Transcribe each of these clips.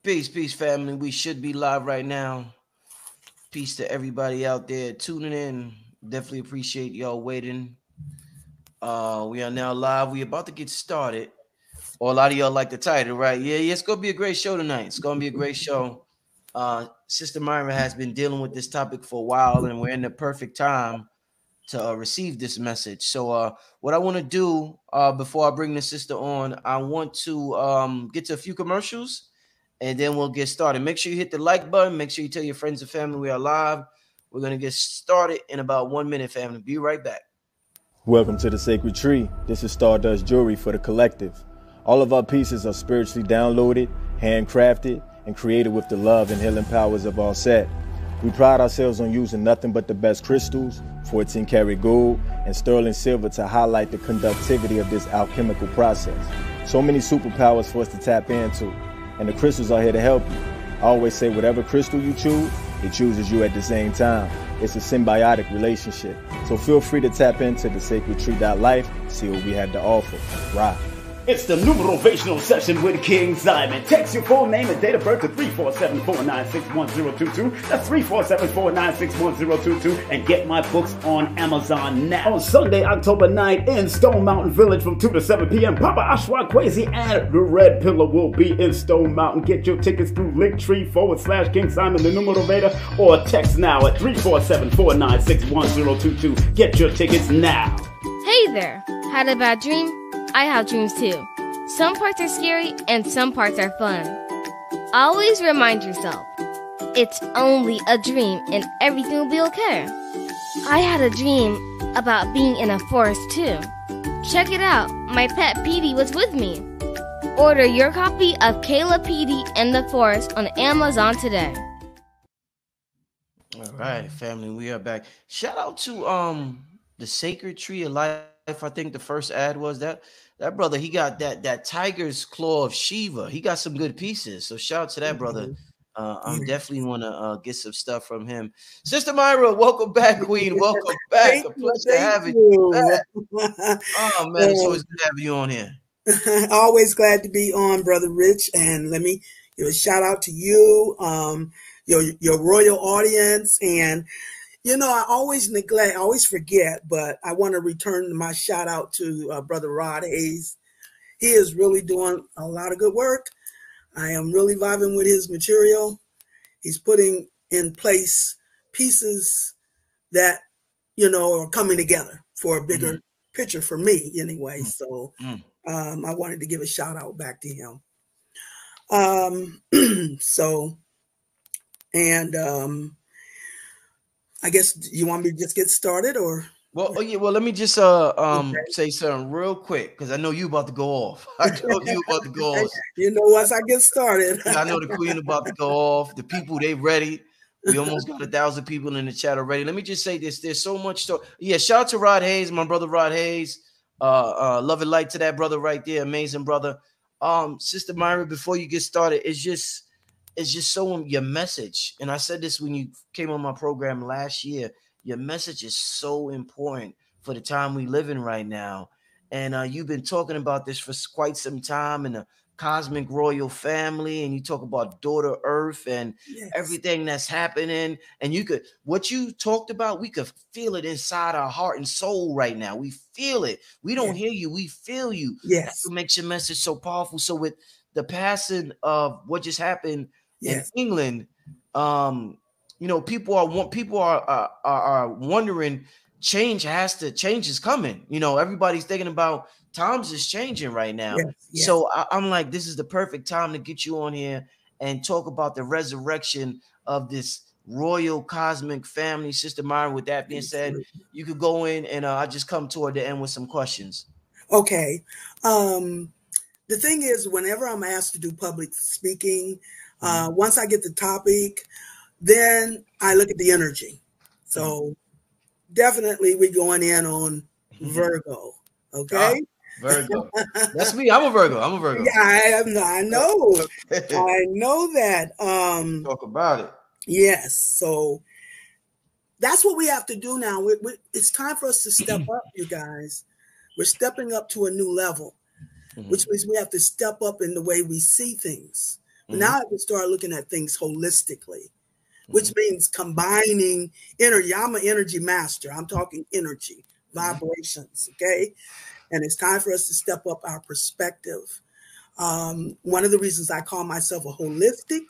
Peace, family. We should be live right now. Peace to everybody out there tuning in. Definitely appreciate y'all waiting. We are now live. We about to get started. Or a lot of y'all like the title, right? Yeah, it's gonna be a great show tonight. It's gonna be a great show. Sister Myrah has been dealing with this topic for a while, and we're in the perfect time to receive this message. So, what I want to do before I bring the sister on, I want to get to a few commercials and then we'll get started. Make sure you hit the like button. Make sure you tell your friends and family we are live. We're going to get started in about 1 minute, family. Be right back. Welcome to the Sacred Tree. This is Stardust Jewelry for the collective. All of our pieces are spiritually downloaded, handcrafted, and created with the love and healing powers of our set. We pride ourselves on using nothing but the best crystals, 14-karat gold, and sterling silver to highlight the conductivity of this alchemical process. So many superpowers for us to tap into, and the crystals are here to help you. I always say whatever crystal you choose, it chooses you at the same time. It's a symbiotic relationship. So feel free to tap into the sacredtree.life, see what we have to offer. Rock. It's the Numerovational Session with King Simon. Text your full name and date of birth to 347-496-1022. That's 347-496-1022. And get my books on Amazon now. On Sunday, October 9th in Stone Mountain Village from 2 to 7 p.m. Papa Ashwa Kwesi and the Red Pillar will be in Stone Mountain. Get your tickets through Linktree/King Simon the Numerator or text now at 347-496-1022. Get your tickets now. Hey there! Had a bad dream? I have dreams too. Some parts are scary and some parts are fun. Always remind yourself, it's only a dream and everything will be okay. I had a dream about being in a forest too. Check it out, my pet Petey was with me. Order your copy of Kayla Petey and the Forest on Amazon today. All right, family, we are back. Shout out to the Sacred Tree of Life. I think the first ad was that brother. He got that tiger's claw of Shiva. He got some good pieces. So shout out to that brother. I'm definitely want to get some stuff from him. Sister Myrah, welcome back, Queen. Welcome back. A pleasure having you back. Oh man, it's always good having you on here. Always glad to be on, Brother Rich. And let me give a shout out to you, your royal audience. And you know, I always forget, but I want to return my shout out to Brother Rod Hayes. He is really doing a lot of good work. I am really vibing with his material. He's putting in place pieces that, you know, are coming together for a bigger picture for me anyway. So I wanted to give a shout out back to him. I guess you want me to just get started, or? Well, let me just say something real quick because I know you about to go off. I know you about to go off. You know, once I get started, I know the Queen about to go off. The people, they ready. We almost got 1,000 people in the chat already. Let me just say this: there's so much. Yeah, shout out to Rod Hayes, my brother Rod Hayes. Love and light to that brother right there, amazing brother. Sister Myrah, before you get started, it's just so your message. And I said this when you came on my program last year. Your message is so important for the time we live in right now. And you've been talking about this for quite some time in the cosmic royal family. And you talk about Daughter Earth and everything that's happening. And what you talked about, we could feel it inside our heart and soul right now. We feel it. We don't hear you. We feel you. Yes. That's what makes your message so powerful. So with the passing of what just happened in England, you know, people are wondering, change is coming. You know, everybody's thinking about times is changing right now. Yes. So I'm like, this is the perfect time to get you on here and talk about the resurrection of this royal cosmic family. Sister Myrah, with that being said, you could go in and I just come toward the end with some questions. Okay. The thing is, whenever I'm asked to do public speaking, once I get the topic, then I look at the energy. So definitely we're going in on Virgo. Okay. Virgo. That's me. I'm a Virgo. Yeah, I know. I know that. Talk about it. Yes. So that's what we have to do now. It's time for us to step up, you guys. We're stepping up to a new level, which means we have to step up in the way we see things. Now I have to start looking at things holistically, which means combining energy. I'm an energy master. I'm talking energy, vibrations, okay? And it's time for us to step up our perspective. One of the reasons I call myself a holistic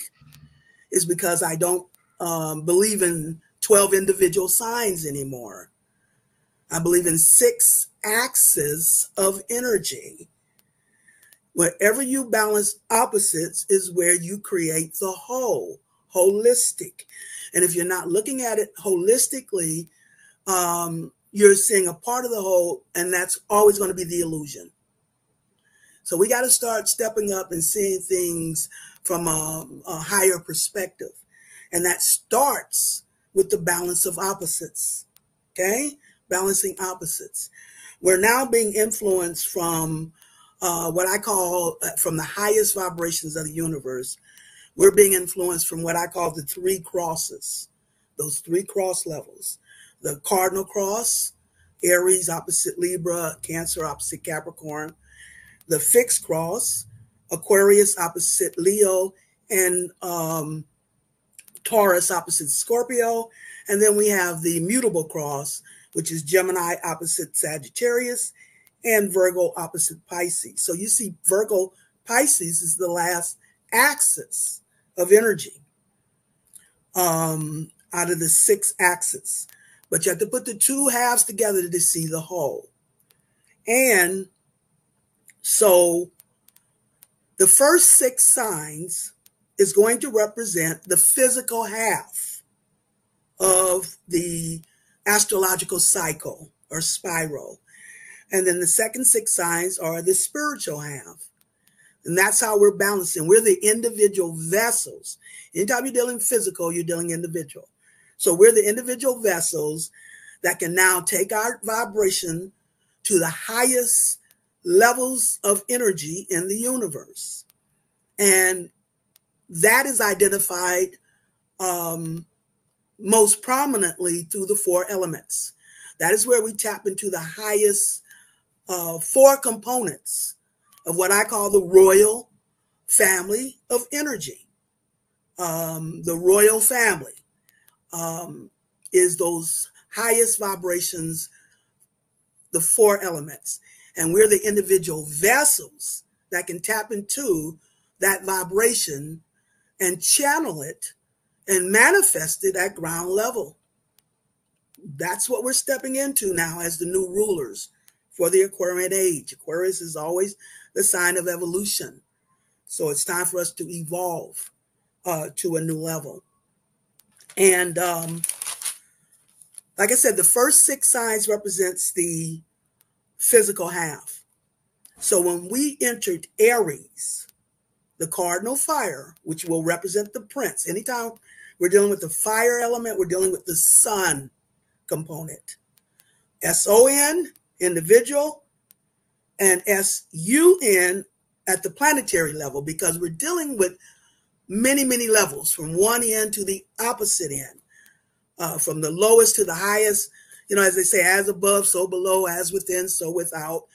is because I don't believe in 12 individual signs anymore. I believe in 6 axes of energy. Wherever you balance opposites is where you create the whole, holistic. And if you're not looking at it holistically, you're seeing a part of the whole, and that's always going to be the illusion. So we got to start stepping up and seeing things from a higher perspective. And that starts with the balance of opposites, okay? Balancing opposites. We're now being influenced from what I call from the highest vibrations of the universe. We're being influenced from what I call the 3 crosses, those 3 cross levels. The cardinal cross, Aries opposite Libra, Cancer opposite Capricorn. The fixed cross, Aquarius opposite Leo, and Taurus opposite Scorpio. And then we have the mutable cross, which is Gemini opposite Sagittarius, and Virgo opposite Pisces. So you see Virgo Pisces is the last axis of energy out of the 6 axes. But you have to put the 2 halves together to see the whole. And so the first 6 signs is going to represent the physical half of the astrological cycle or spiral. And then the second 6 signs are the spiritual half. And that's how we're balancing. We're the individual vessels. Anytime you're dealing physical, you're dealing individual. So we're the individual vessels that can now take our vibration to the highest levels of energy in the universe. And that is identified most prominently through the 4 elements. That is where we tap into the highest 4 components of what I call the royal family of energy. The royal family is those highest vibrations, the 4 elements. And we're the individual vessels that can tap into that vibration and channel it and manifest it at ground level. That's what we're stepping into now as the new rulers for the Aquarian age. Aquarius is always the sign of evolution. So it's time for us to evolve to a new level. And like I said, the first 6 signs represents the physical half. So when we entered Aries, the cardinal fire, which will represent the prince, anytime we're dealing with the fire element, we're dealing with the sun component. S-O-N, individual, and S-U-N at the planetary level, because we're dealing with many, many levels from one end to the opposite end, from the lowest to the highest. You know, as they say, as above, so below, as within, so without.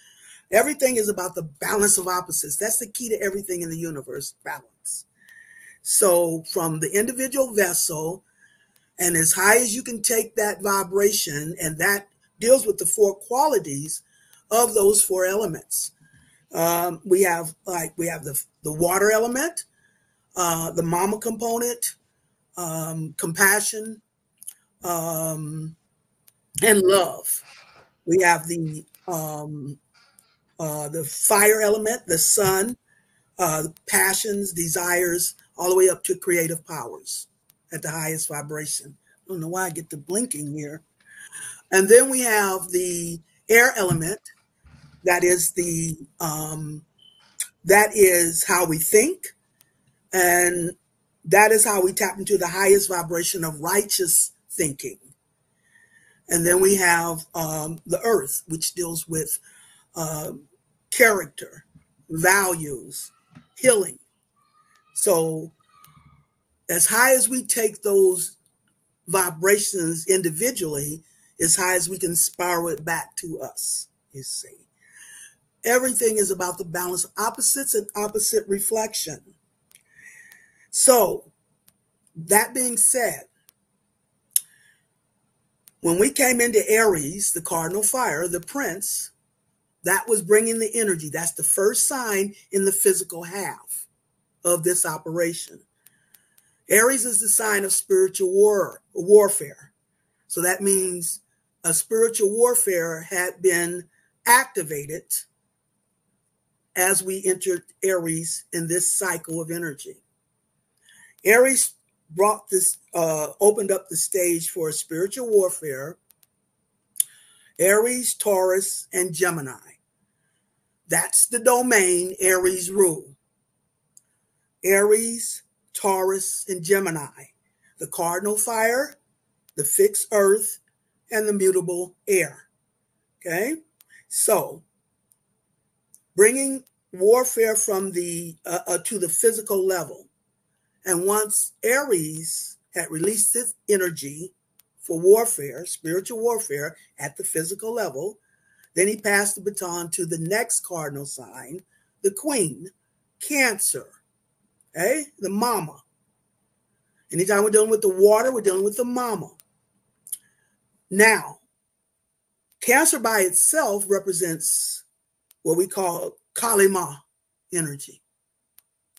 Everything is about the balance of opposites. That's the key to everything in the universe, balance. So from the individual vessel, and as high as you can take that vibration, and that deals with the 4 qualities of those 4 elements. We have the water element, the mama component, compassion, and love. We have the fire element, the sun, passions, desires, all the way up to creative powers at the highest vibration. I don't know why I get the blinking here. And then we have the air element. That is how we think, and that is how we tap into the highest vibration of righteous thinking. And then we have the earth, which deals with character, values, healing. So as high as we take those vibrations individually, as high as we can spiral it back to us, you see. Everything is about the balance of opposites and opposite reflection. So that being said, when we came into Aries, the cardinal fire, the prince, that was bringing the energy. That's the first sign in the physical half of this operation. Aries is the sign of spiritual warfare. So that means a spiritual warfare had been activated as we entered Aries in this cycle of energy. Aries brought this, opened up the stage for spiritual warfare. Aries, Taurus, and Gemini. That's the domain Aries rule. Aries, Taurus, and Gemini. The cardinal fire, the fixed earth, and the mutable air. Okay? So, bringing warfare from the to the physical level. And once Aries had released its energy for warfare, spiritual warfare at the physical level, then he passed the baton to the next cardinal sign, the Queen, Cancer, okay? The mama. Anytime we're dealing with the water, we're dealing with the mama. Now, Cancer by itself represents what we call Kali Ma energy.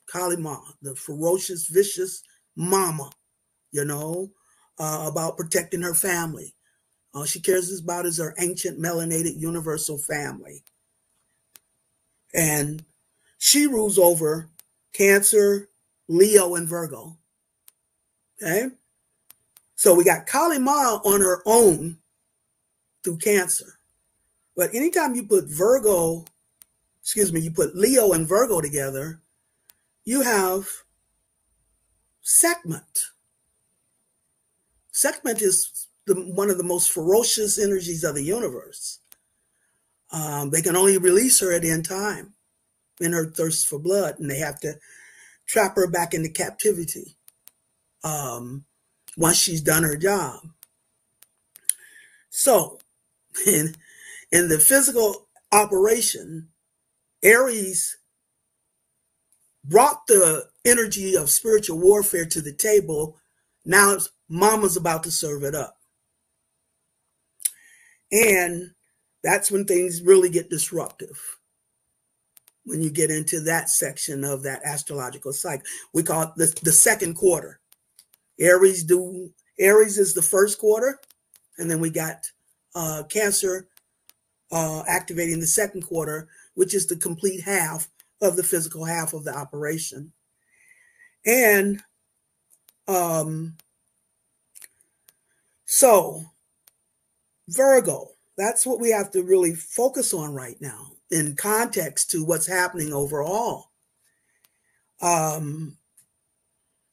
Kali Ma, the ferocious, vicious mama, you know, about protecting her family. All she cares about is her ancient, melanated, universal family. And she rules over Cancer, Leo, and Virgo. Okay? So we got Kali Ma on her own through Cancer. But anytime you put you put Leo and Virgo together, you have Sekhmet. Sekhmet is one of the most ferocious energies of the universe. They can only release her at end time in her thirst for blood, and they have to trap her back into captivity once she's done her job. So, in the physical operation, Aries brought the energy of spiritual warfare to the table. Now Mama's about to serve it up. And that's when things really get disruptive. When you get into that section of that astrological cycle. We call it the second quarter. Aries is the first quarter. And then we got Cancer activating the second quarter, which is the complete half of the physical half of the operation. And so Virgo, that's what we have to really focus on right now in context to what's happening overall.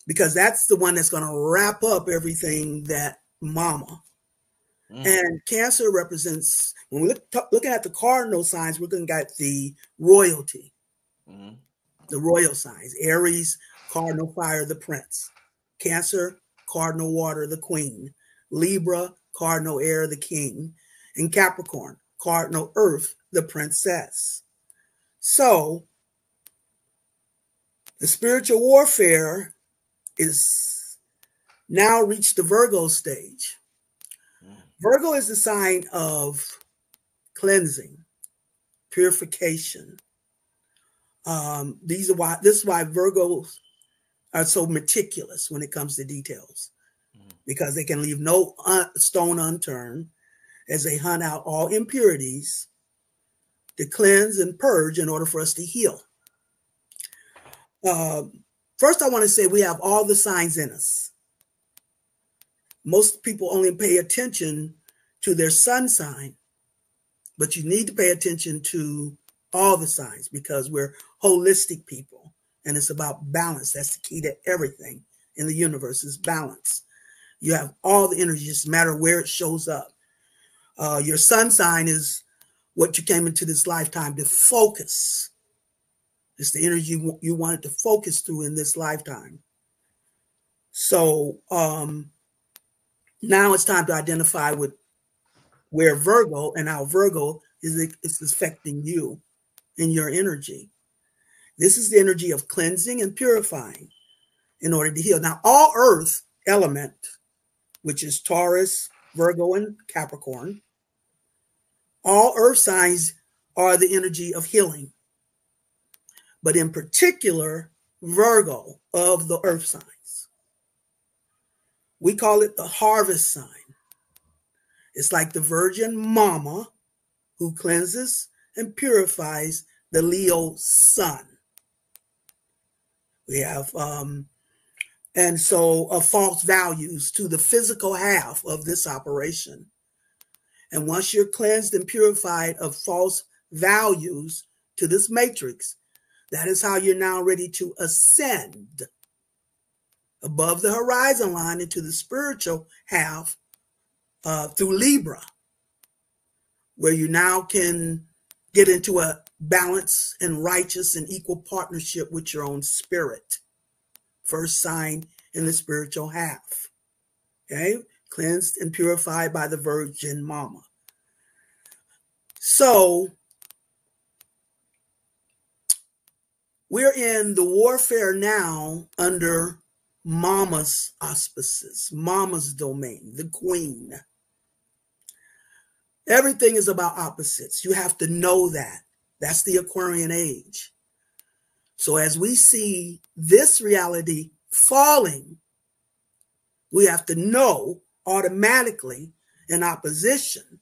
Because that's the one that's going to wrap up everything that mama. And Cancer represents, when we looking at the cardinal signs, we're looking at the royalty, the royal signs. Aries, cardinal fire, the prince. Cancer, cardinal water, the queen. Libra, cardinal air, the king. And Capricorn, cardinal earth, the princess. So, the spiritual warfare is now reached the Virgo stage. Virgo is the sign of cleansing, purification. This is why Virgos are so meticulous when it comes to details, because they can leave no stone unturned as they hunt out all impurities to cleanse and purge in order for us to heal. First, I want to say we have all the signs in us. Most people only pay attention to their sun sign, but you need to pay attention to all the signs because we're holistic people and it's about balance. That's the key to everything in the universe is balance. You have all the energy, just matter where it shows up. Your sun sign is what you came into this lifetime to focus. It's the energy you wanted to focus through in this lifetime. So, now it's time to identify with where Virgo and how Virgo is affecting you in your energy. This is the energy of cleansing and purifying. in order to heal. Now, all earth element, which is Taurus, Virgo, and Capricorn, all earth signs are the energy of healing. But in particular, Virgo of the earth signs. We call it the harvest sign. It's like the Virgin Mama who cleanses and purifies the Leo sun. We have, and so false values to the physical half of this operation. And once you're cleansed and purified of false values to this matrix, that is how you're now ready to ascend above the horizon line into the spiritual half through Libra, where you now can get into a balance and righteous and equal partnership with your own spirit. First sign in the spiritual half. Okay? Cleansed and purified by the Virgin Mama. So, we're in the warfare now under Mama's auspices, Mama's domain, the Queen. Everything is about opposites. You have to know that. That's the Aquarian age. So as we see this reality falling, we have to know automatically in opposition,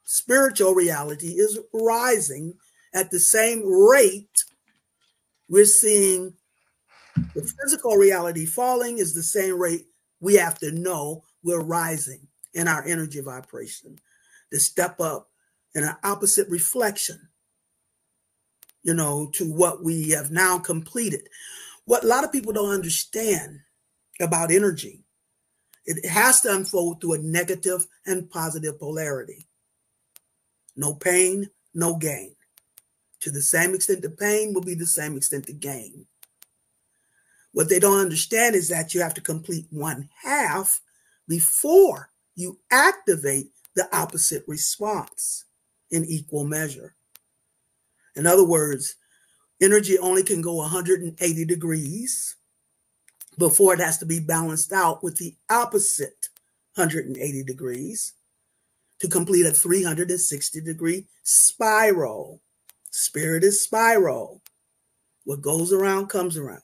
spiritual reality is rising at the same rate we're seeing the physical reality falling is the same rate we have to know we're rising in our energy vibration to step up in an opposite reflection, to what we have now completed. What a lot of people don't understand about energy, it has to unfold through a negative and positive polarity. No pain, no gain. To the same extent the pain will be the same extent the gain. What they don't understand is that you have to complete one half before you activate the opposite response in equal measure. In other words, energy only can go 180 degrees before it has to be balanced out with the opposite 180 degrees to complete a 360-degree spiral. Spirit is spiral. What goes around comes around.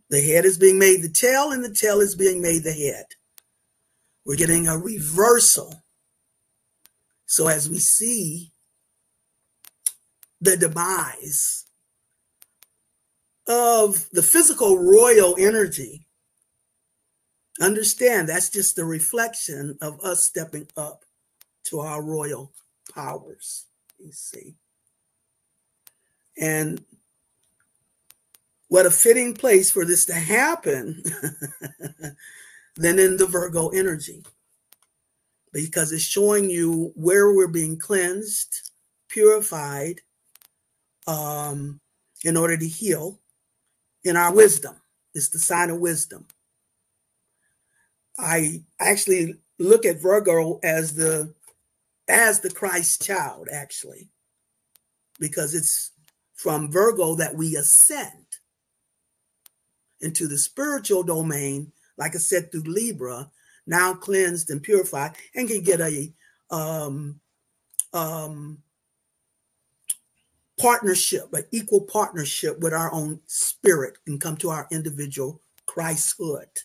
The head is being made the tail, and the tail is being made the head. We're getting a reversal. So as we see the demise of the physical royal energy, understand that's just a reflection of us stepping up to our royal powers, you see. And what a fitting place for this to happen than in the Virgo energy, because it's showing you where we're being cleansed, purified, in order to heal in our wisdom. It's the sign of wisdom. I actually look at Virgo as the Christ child, actually, because it's from Virgo that we ascend into the spiritual domain, like I said, through Libra, now cleansed and purified, and can get a partnership, an equal partnership with our own spirit, and come to our individual Christhood.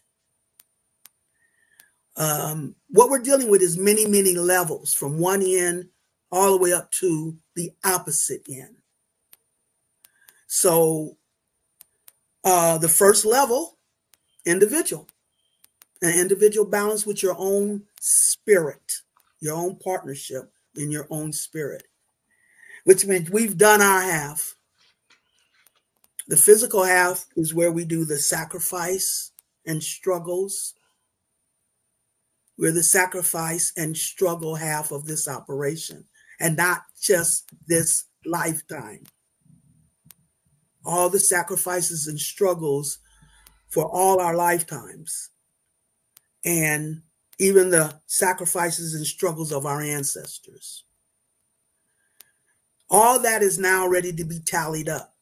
What we're dealing with is many, many levels, from one end all the way up to the opposite end. So the first level, individual. An individual balance with your own spirit, your own partnership in your own spirit, which means we've done our half. The physical half is where we do the sacrifice and struggles. We're the sacrifice and struggle half of this operation, and not just this lifetime. All the sacrifices and struggles for all our lifetimes, and even the sacrifices and struggles of our ancestors. All that is now ready to be tallied up.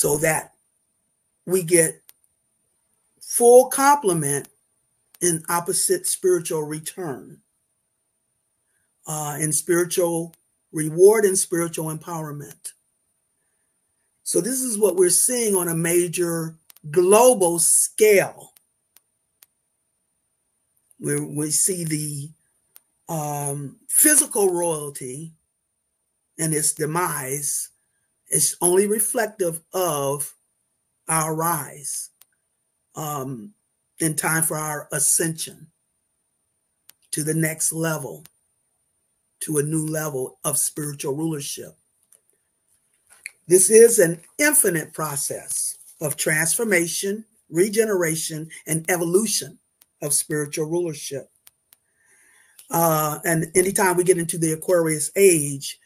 so that we get full complement in opposite spiritual return, in spiritual reward and spiritual empowerment. So this is what we're seeing on a major global scale. We see the physical royalty and its demise is only reflective of our rise in time for our ascension to the next level, to a new level of spiritual rulership. This is an infinite process of transformation, regeneration, and evolution of spiritual rulership. And anytime we get into the Aquarius age,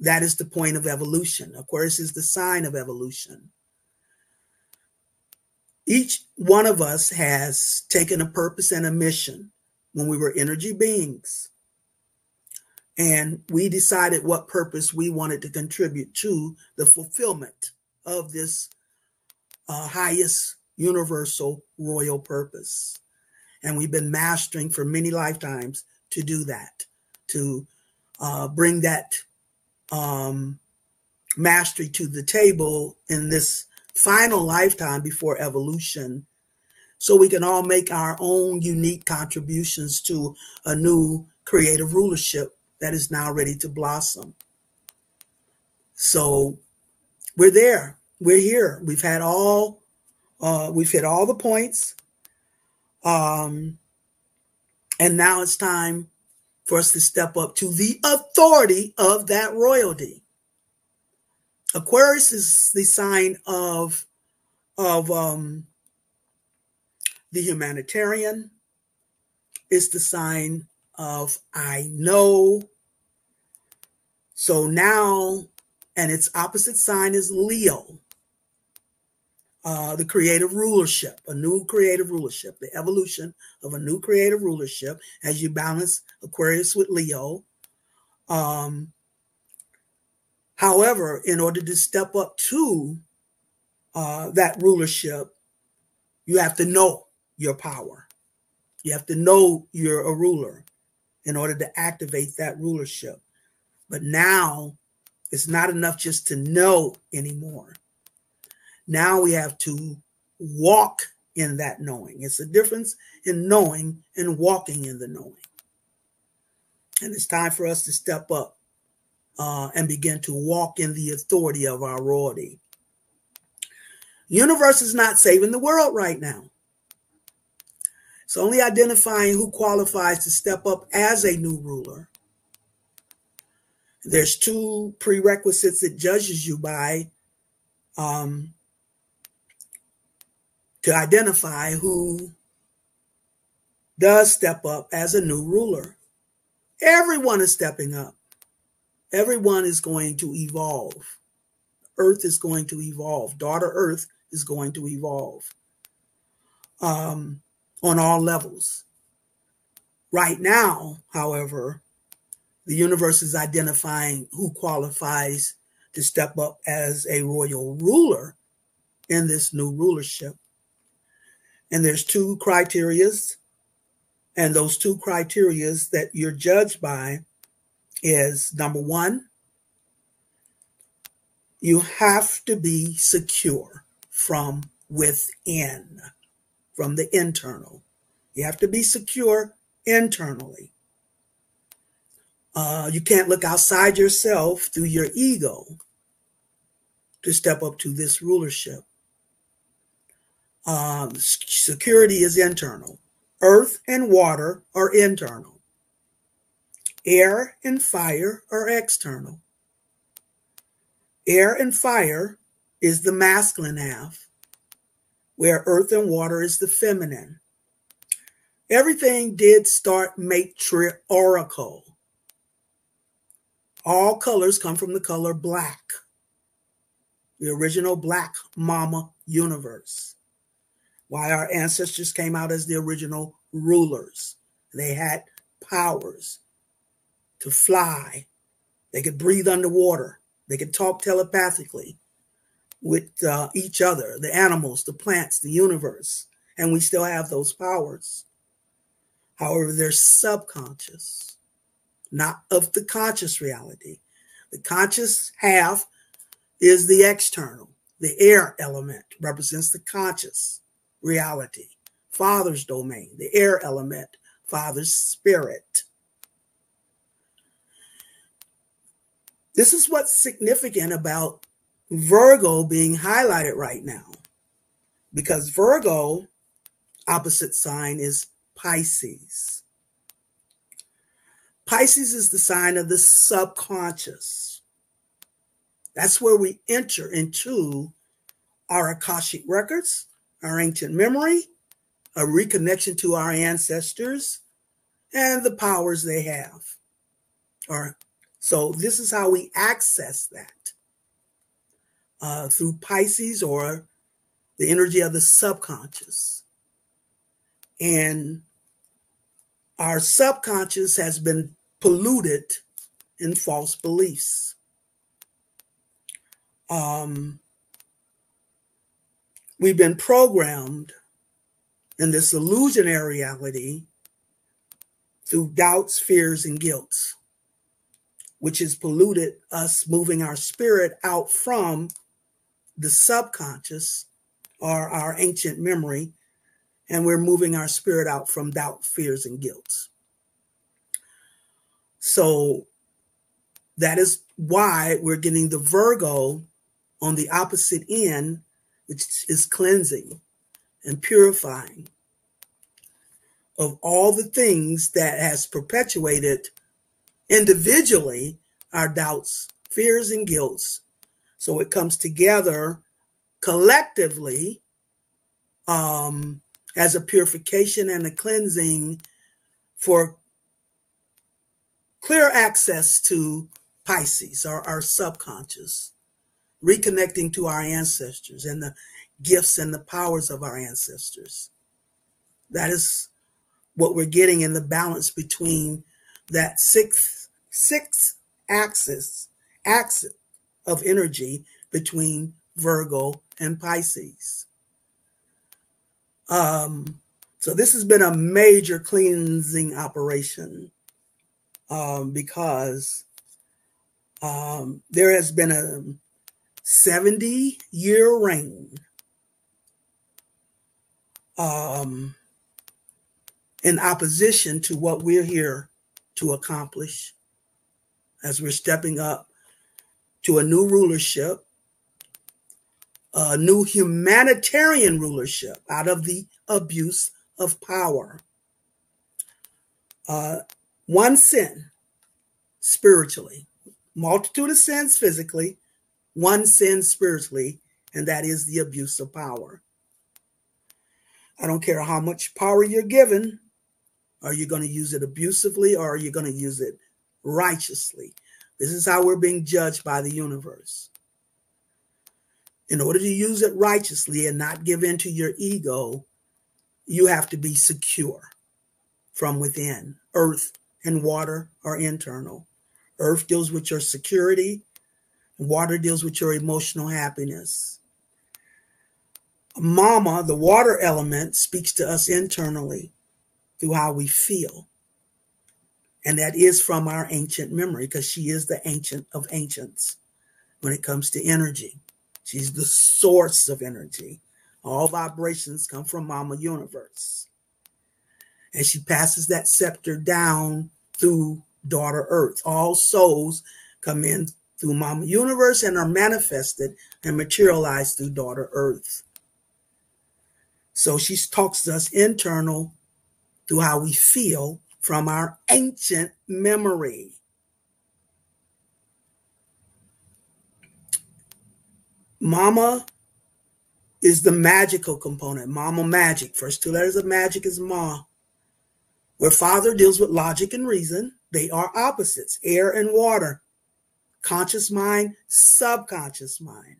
that is the point of evolution. Aquarius is the sign of evolution. Each one of us has taken a purpose and a mission when we were energy beings. And we decided what purpose we wanted to contribute to the fulfillment of this highest universal royal purpose. And we've been mastering for many lifetimes to do that, to bring that mastery to the table in this final lifetime before evolution, so we can all make our own unique contributions to a new creative rulership that is now ready to blossom. So we're there. We're here. We've hit all the points. And now it's time for us to step up to the authority of that royalty. Aquarius is the sign of the humanitarian. It's the sign of I know. So now, and its opposite sign is Leo, the creative rulership, a new creative rulership, the evolution of a new creative rulership as you balance Aquarius with Leo. However, in order to step up to that rulership, you have to know your power. You have to know you're a ruler in order to activate that rulership. But now it's not enough just to know anymore. Now we have to walk in that knowing. It's a difference in knowing and walking in the knowing. And it's time for us to step up and begin to walk in the authority of our royalty. Universe is not saving the world right now. It's only identifying who qualifies to step up as a new ruler. There's two prerequisites it judges you by to identify who does step up as a new ruler. Everyone is stepping up. Everyone is going to evolve. Earth is going to evolve. Daughter Earth is going to evolve on all levels. Right now, however, the universe is identifying who qualifies to step up as a royal ruler in this new rulership. And there's two criterias, and those two criterias that you're judged by is, number one, you have to be secure from within, from the internal. You have to be secure internally. You can't look outside yourself through your ego to step up to this rulership. Security is internal. Earth and water are internal. Air and fire are external. Air and fire is the masculine half, where earth and water is the feminine. Everything did start matriarchal. All colors come from the color black, the original black mama universe. Why our ancestors came out as the original rulers. They had powers to fly. They could breathe underwater. They could talk telepathically. with each other, the animals, the plants, the universe, and we still have those powers. However, they're subconscious, not of the conscious reality. The conscious half is the external. The air element represents the conscious reality. Father's domain, the air element, Father's spirit. This is what's significant about Virgo being highlighted right now, because Virgo, opposite sign, is Pisces. Pisces is the sign of the subconscious. That's where we enter into our Akashic records, our ancient memory, a reconnection to our ancestors, and the powers they have. So this is how we access that, through Pisces, or the energy of the subconscious. And our subconscious has been polluted in false beliefs. We've been programmed in this illusionary reality through doubts, fears, and guilt, which has polluted us, moving our spirit out from the subconscious, or our ancient memory, and we're moving our spirit out from doubt, fears, and guilt. So that is why we're getting the Virgo on the opposite end, which is cleansing and purifying of all the things that has perpetuated individually our doubts, fears, and guilts. So it comes together collectively as a purification and a cleansing for clear access to Pisces, our subconscious, reconnecting to our ancestors and the gifts and the powers of our ancestors. That is what we're getting in the balance between that sixth axis of energy between Virgo and Pisces. So this has been a major cleansing operation, because there has been a 70-year reign in opposition to what we're here to accomplish, as we're stepping up to a new rulership, a new humanitarian rulership out of the abuse of power. One sin spiritually, multitude of sins physically, one sin spiritually, and that is the abuse of power. I don't care how much power you're given. Are you going to use it abusively, or are you going to use it righteously? This is how we're being judged by the universe. In order to use it righteously and not give in to your ego, you have to be secure from within. Earth and water are internal. Earth deals with your security, and water deals with your emotional happiness. Mama, the water element, speaks to us internally through how we feel. And that is from our ancient memory, because she is the ancient of ancients when it comes to energy. She's the source of energy. All vibrations come from Mama Universe. And she passes that scepter down through Daughter Earth. All souls come in through Mama Universe and are manifested and materialized through Daughter Earth. So she talks to us internal through how we feel from our ancient memory. Mama is the magical component. Mama magic. First two letters of magic is Ma. Where Father deals with logic and reason, they are opposites, air and water. Conscious mind, subconscious mind.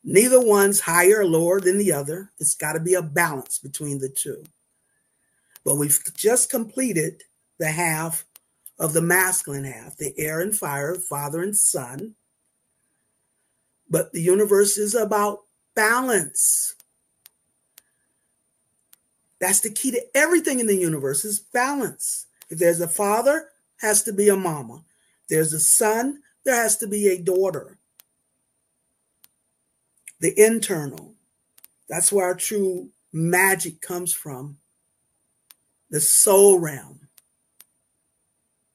Neither one's higher or lower than the other. It's got to be a balance between the two. But we've just completed the half of the masculine half, the air and fire, father and son. But the universe is about balance. That's the key to everything in the universe is balance. If there's a father, has to be a mama. There's a son, there has to be a daughter. The internal. That's where our true magic comes from. The soul realm.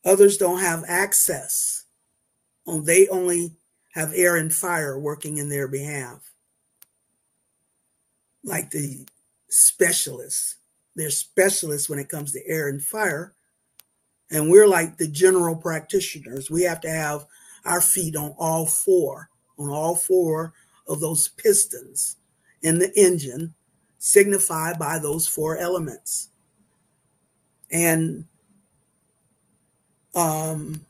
Others don't have access. They only have air and fire working in their behalf. Like the specialists. They're specialists when it comes to air and fire. And we're like the general practitioners. We have to have our feet on all four of those pistons in the engine, signified by those four elements. And the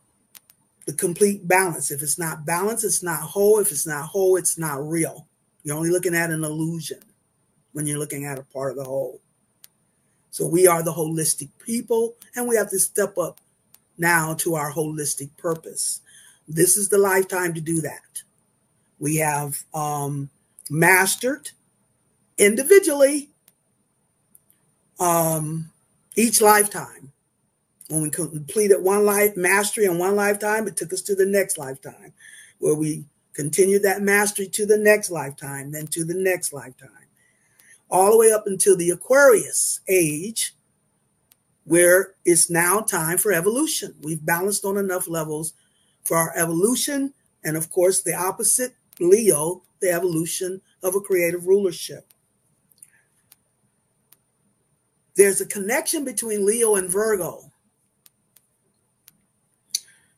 complete balance. If it's not balanced, it's not whole. If it's not whole, it's not real. You're only looking at an illusion when you're looking at a part of the whole. So we are the holistic people, and we have to step up now to our holistic purpose. This is the lifetime to do that. We have mastered individually each lifetime. When we completed one life mastery in one lifetime, it took us to the next lifetime, where we continued that mastery to the next lifetime, then to the next lifetime, all the way up until the Aquarius age, where it's now time for evolution. We've balanced on enough levels for our evolution, and of course, the opposite, Leo, the evolution of a creative rulership. There's a connection between Leo and Virgo,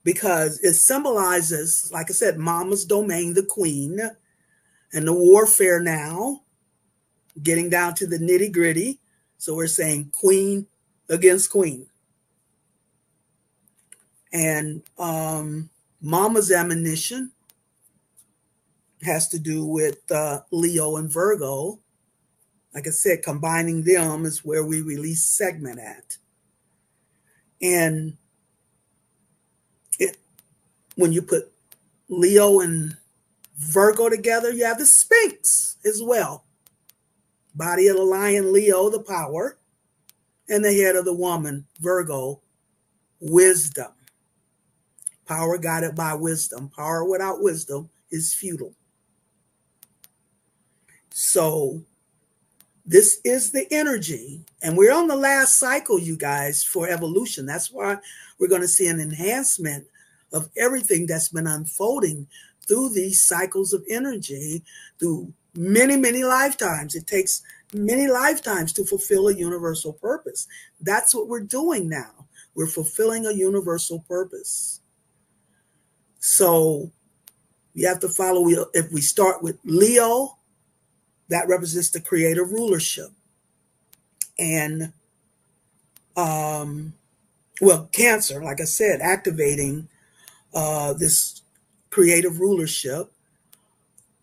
because it symbolizes, like I said, mama's domain, the queen, and the warfare now, getting down to the nitty gritty. So we're saying queen against queen. And mama's ammunition has to do with Leo and Virgo. Like I said, combining them is where we release segment at. And when you put Leo and Virgo together, you have the Sphinx as well. Body of the lion, Leo, the power, and the head of the woman, Virgo, wisdom. Power guided by wisdom. Power without wisdom is futile. So this is the energy, and we're on the last cycle, you guys, for evolution. That's why we're going to see an enhancement of everything that's been unfolding through these cycles of energy through many, many lifetimes. It takes many lifetimes to fulfill a universal purpose. That's what we're doing now. We're fulfilling a universal purpose. So you have to follow, if we start with Leo, that represents the creative rulership. And, Cancer, like I said, activating this creative rulership,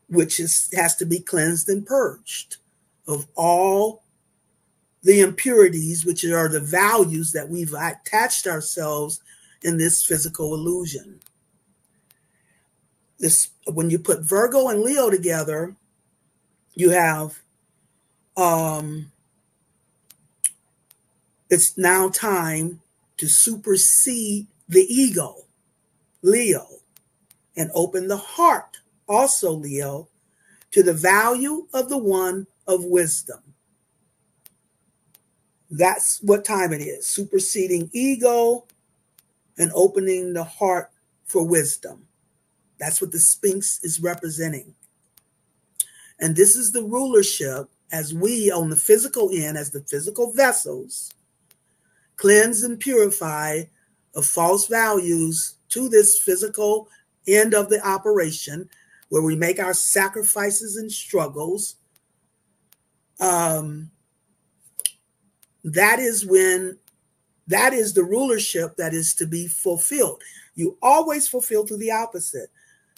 which has to be cleansed and purged of all the impurities, which are the values that we've attached ourselves in this physical illusion. When you put Virgo and Leo together, you have, it's now time to supersede the ego, Leo, and open the heart, also Leo, to the value of the one of wisdom. That's what time it is, superseding ego and opening the heart for wisdom. That's what the Sphinx is representing. And this is the rulership as we, on the physical end, as the physical vessels, cleanse and purify of false values to this physical end of the operation, where we make our sacrifices and struggles. That is the rulership that is to be fulfilled. You always fulfill through the opposite.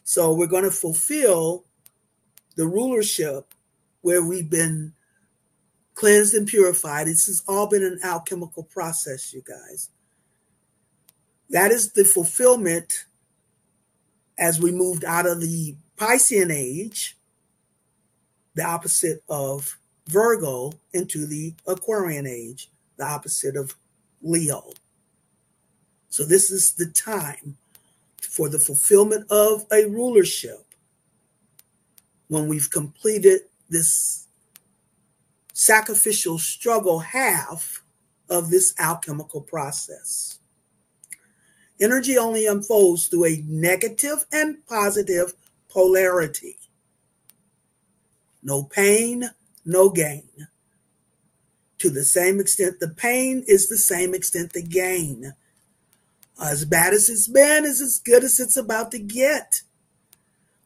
So we're going to fulfill the rulership where we've been cleansed and purified. This has all been an alchemical process, you guys. That is the fulfillment as we moved out of the Piscean age, the opposite of Virgo, into the Aquarian age, the opposite of Leo. So this is the time for the fulfillment of a rulership when we've completed this sacrificial struggle half of this alchemical process. Energy only unfolds through a negative and positive polarity. No pain, no gain. To the same extent the pain is the same extent the gain. As bad as it's been is as good as it's about to get.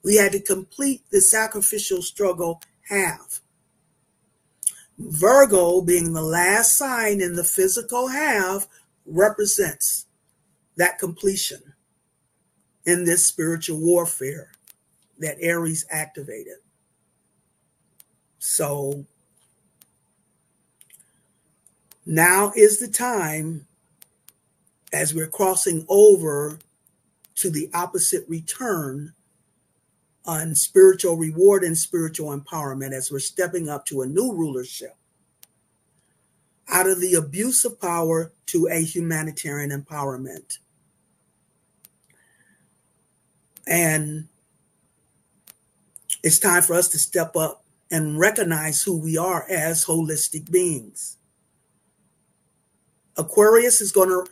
We had to complete the sacrificial struggle half. Virgo, being the last sign in the physical half, represents that completion in this spiritual warfare that Aries activated. So now is the time, as we're crossing over to the opposite return on spiritual reward and spiritual empowerment, as we're stepping up to a new rulership, out of the abuse of power to a humanitarian empowerment. And it's time for us to step up and recognize who we are as holistic beings. Aquarius is going to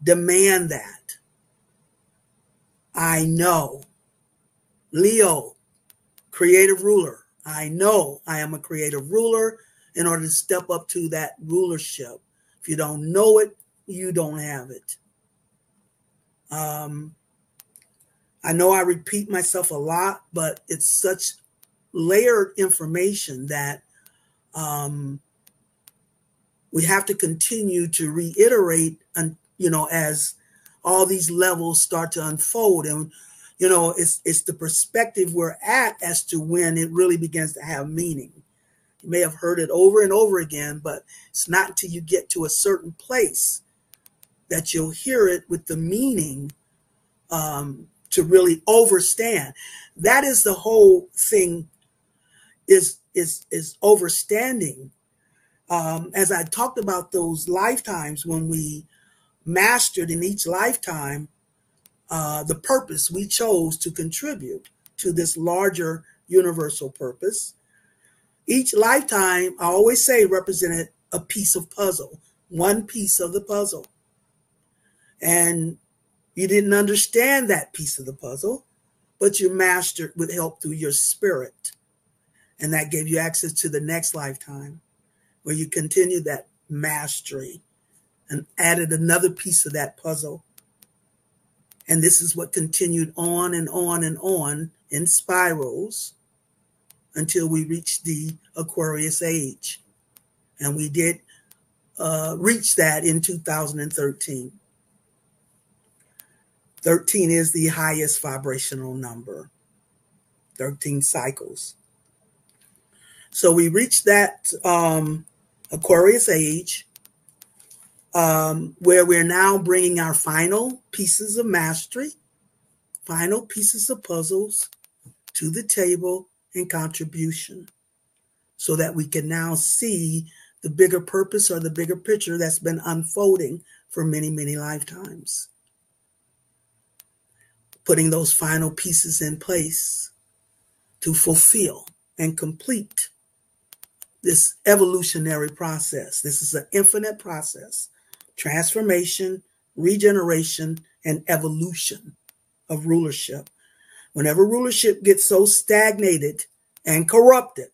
demand that. I know. Leo, creative ruler. I know I am a creative ruler in order to step up to that rulership. If you don't know it, you don't have it. I know I repeat myself a lot, but it's such layered information that we have to continue to reiterate, as all these levels start to unfold. And, it's the perspective we're at as to when it really begins to have meaning. You may have heard it over and over again, but it's not until you get to a certain place that you'll hear it with the meaning to really overstand. That is the whole thing, is overstanding. As I talked about those lifetimes, when we mastered in each lifetime the purpose we chose to contribute to this larger universal purpose. Each lifetime, I always say, represented a piece of puzzle, one piece of the puzzle. And you didn't understand that piece of the puzzle, but you mastered with help through your spirit. And that gave you access to the next lifetime, where you continued that mastery and added another piece of that puzzle. And this is what continued on and on and on in spirals until we reached the Aquarius age. And we did reach that in 2013. 13 is the highest vibrational number, 13 cycles. So we reached that Aquarius age, where we're now bringing our final pieces of mastery, final pieces of puzzles to the table in contribution, so that we can now see the bigger purpose or the bigger picture that's been unfolding for many, many lifetimes. Putting those final pieces in place to fulfill and complete this evolutionary process. This is an infinite process. Transformation, regeneration, and evolution of rulership. Whenever rulership gets so stagnated and corrupted,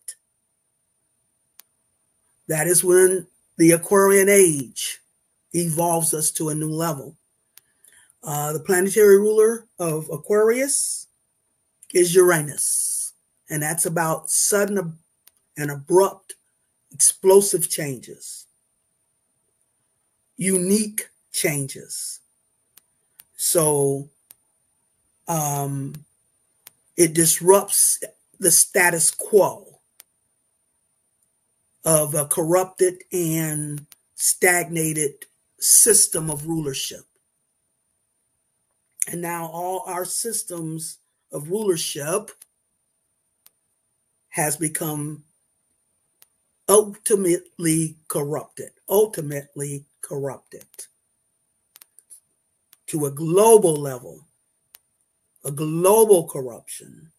that is when the Aquarian age evolves us to a new level. The planetary ruler of Aquarius is Uranus, and that's about sudden and abrupt, explosive changes, unique changes. So it disrupts the status quo of a corrupted and stagnated system of rulership. And now all our systems of rulership has become ultimately corrupted to a global level, a global corruption,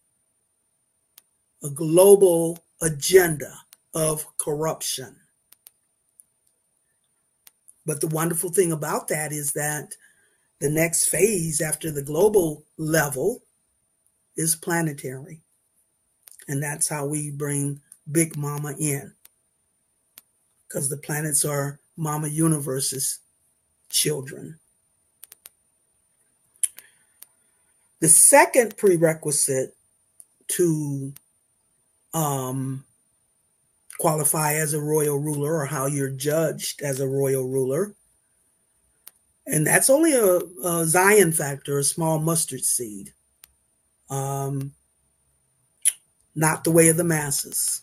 a global agenda of corruption. But the wonderful thing about that is that the next phase after the global level is planetary. And that's how we bring Big Mama in, because the planets are Mama Universe's children. The second prerequisite to qualify as a royal ruler, or how you're judged as a royal ruler, and that's only a Zion factor, a small mustard seed, not the way of the masses,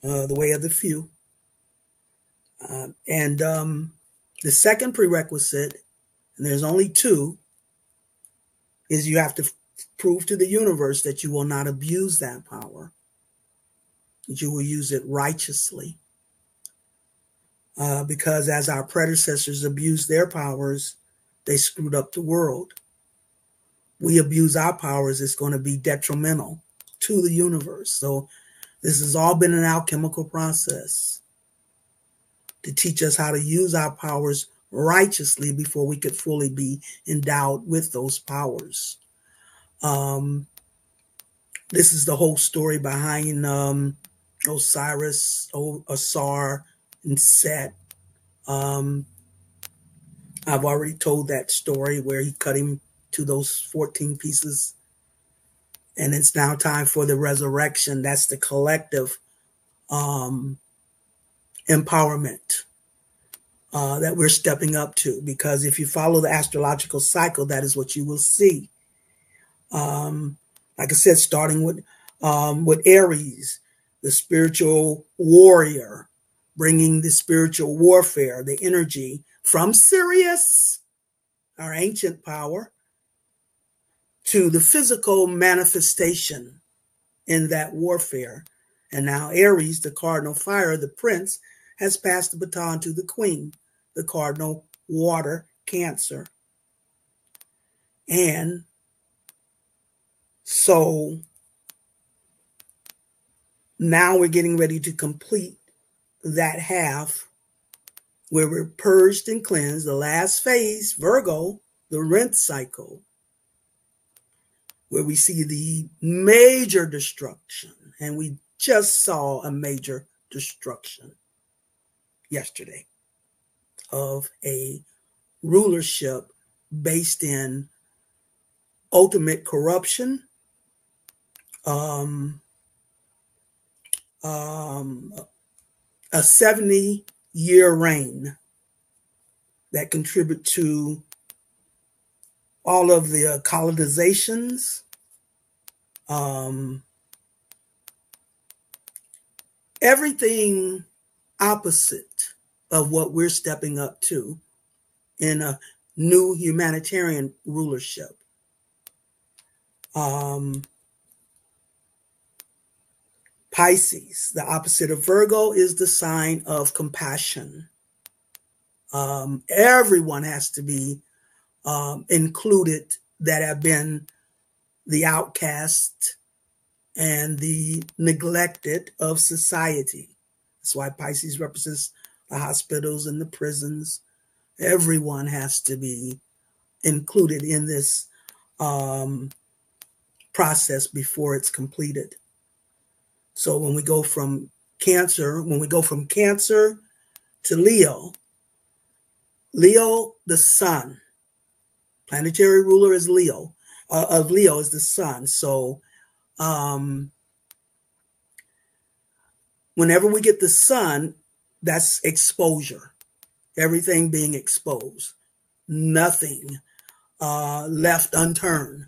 the way of the few. And the second prerequisite, and there's only two, is you have to prove to the universe that you will not abuse that power, that you will use it righteously. Because as our predecessors abused their powers, they screwed up the world. We abuse our powers, it's going to be detrimental to the universe. So this has all been an alchemical process to teach us how to use our powers righteously before we could fully be endowed with those powers. This is the whole story behind Osiris, Asar, and Set. I've already told that story where he cut him to those 14 pieces. And it's now time for the resurrection. That's the collective empowerment that we're stepping up to. Because if you follow the astrological cycle, that is what you will see. Like I said, starting with Aries, the spiritual warrior, bringing the spiritual warfare, the energy from Sirius, our ancient power, to the physical manifestation in that warfare. And now Aries, the cardinal fire, the prince, has passed the baton to the queen, the cardinal water, Cancer. And so now we're getting ready to complete that half where we're purged and cleansed. The last phase, Virgo, the rinse cycle, where we see the major destruction. And we just saw a major destruction yesterday of a rulership based in ultimate corruption, a 70-year reign that contribute to all of the colonizations, everything opposite of what we're stepping up to in a new humanitarian rulership. Pisces, the opposite of Virgo, is the sign of compassion. Everyone has to be included that have been the outcast and the neglected of society. That's why Pisces represents the hospitals and the prisons. Everyone has to be included in this process before it's completed. So when we go from Cancer, to Leo, the sun, planetary ruler is Leo, of Leo is the sun. So whenever we get the sun, that's exposure, everything being exposed, nothing left unturned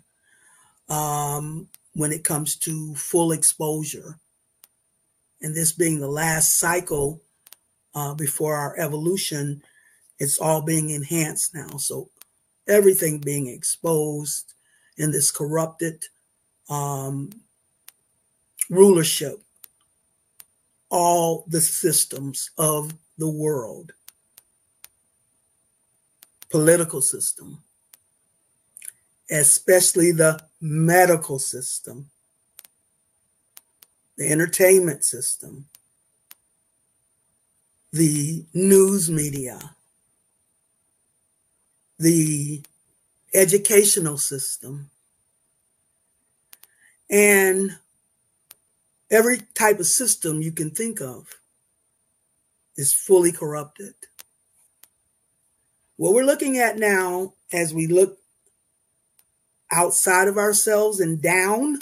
when it comes to full exposure. And this being the last cycle before our evolution, it's all being enhanced now. So everything being exposed in this corrupted rulership, all the systems of the world, political system, especially the medical system, the entertainment system, the news media, the educational system, and every type of system you can think of is fully corrupted. What we're looking at now, as we look outside of ourselves and down,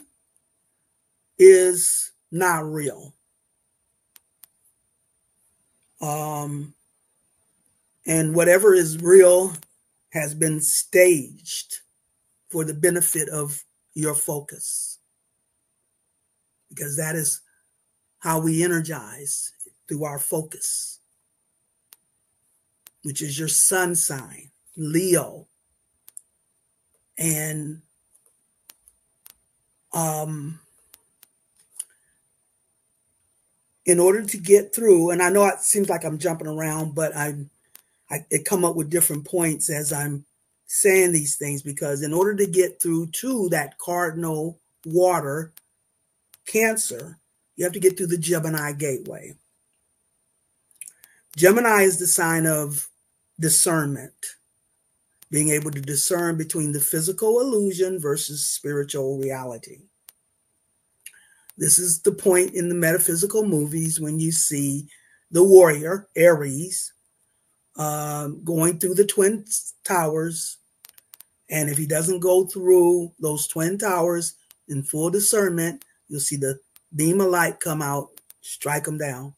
is not real. And whatever is real has been staged for the benefit of your focus, because that is how we energize, through our focus, which is your sun sign, Leo. And in order to get through, and I know it seems like I'm jumping around, but I come up with different points as I'm saying these things, because in order to get through to that cardinal water, Cancer, you have to get through the Gemini gateway. Gemini is the sign of discernment, being able to discern between the physical illusion versus spiritual reality. This is the point in the metaphysical movies when you see the warrior, Aries, going through the Twin Towers. And if he doesn't go through those Twin Towers in full discernment, you'll see the beam of light come out, strike him down.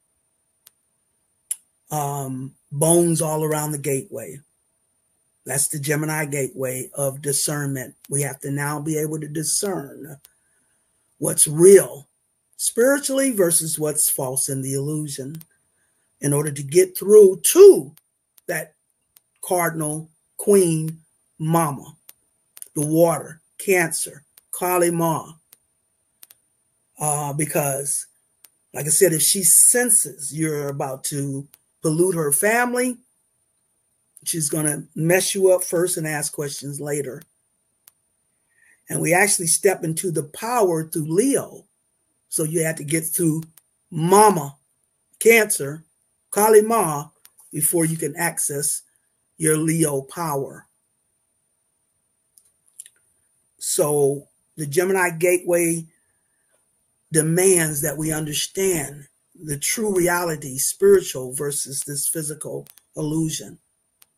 Bones all around the gateway. That's the Gemini gateway of discernment. We have to now be able to discern what's real spiritually versus what's false in the illusion, in order to get through to that cardinal queen mama, the water, Cancer, Kali Ma. Because, like I said, if she senses you're about to pollute her family, she's going to mess you up first and ask questions later. And we actually step into the power through Leo. So you have to get through Mama, Cancer, Kali Ma, before you can access your Leo power. So the Gemini gateway demands that we understand the true reality, spiritual versus this physical illusion.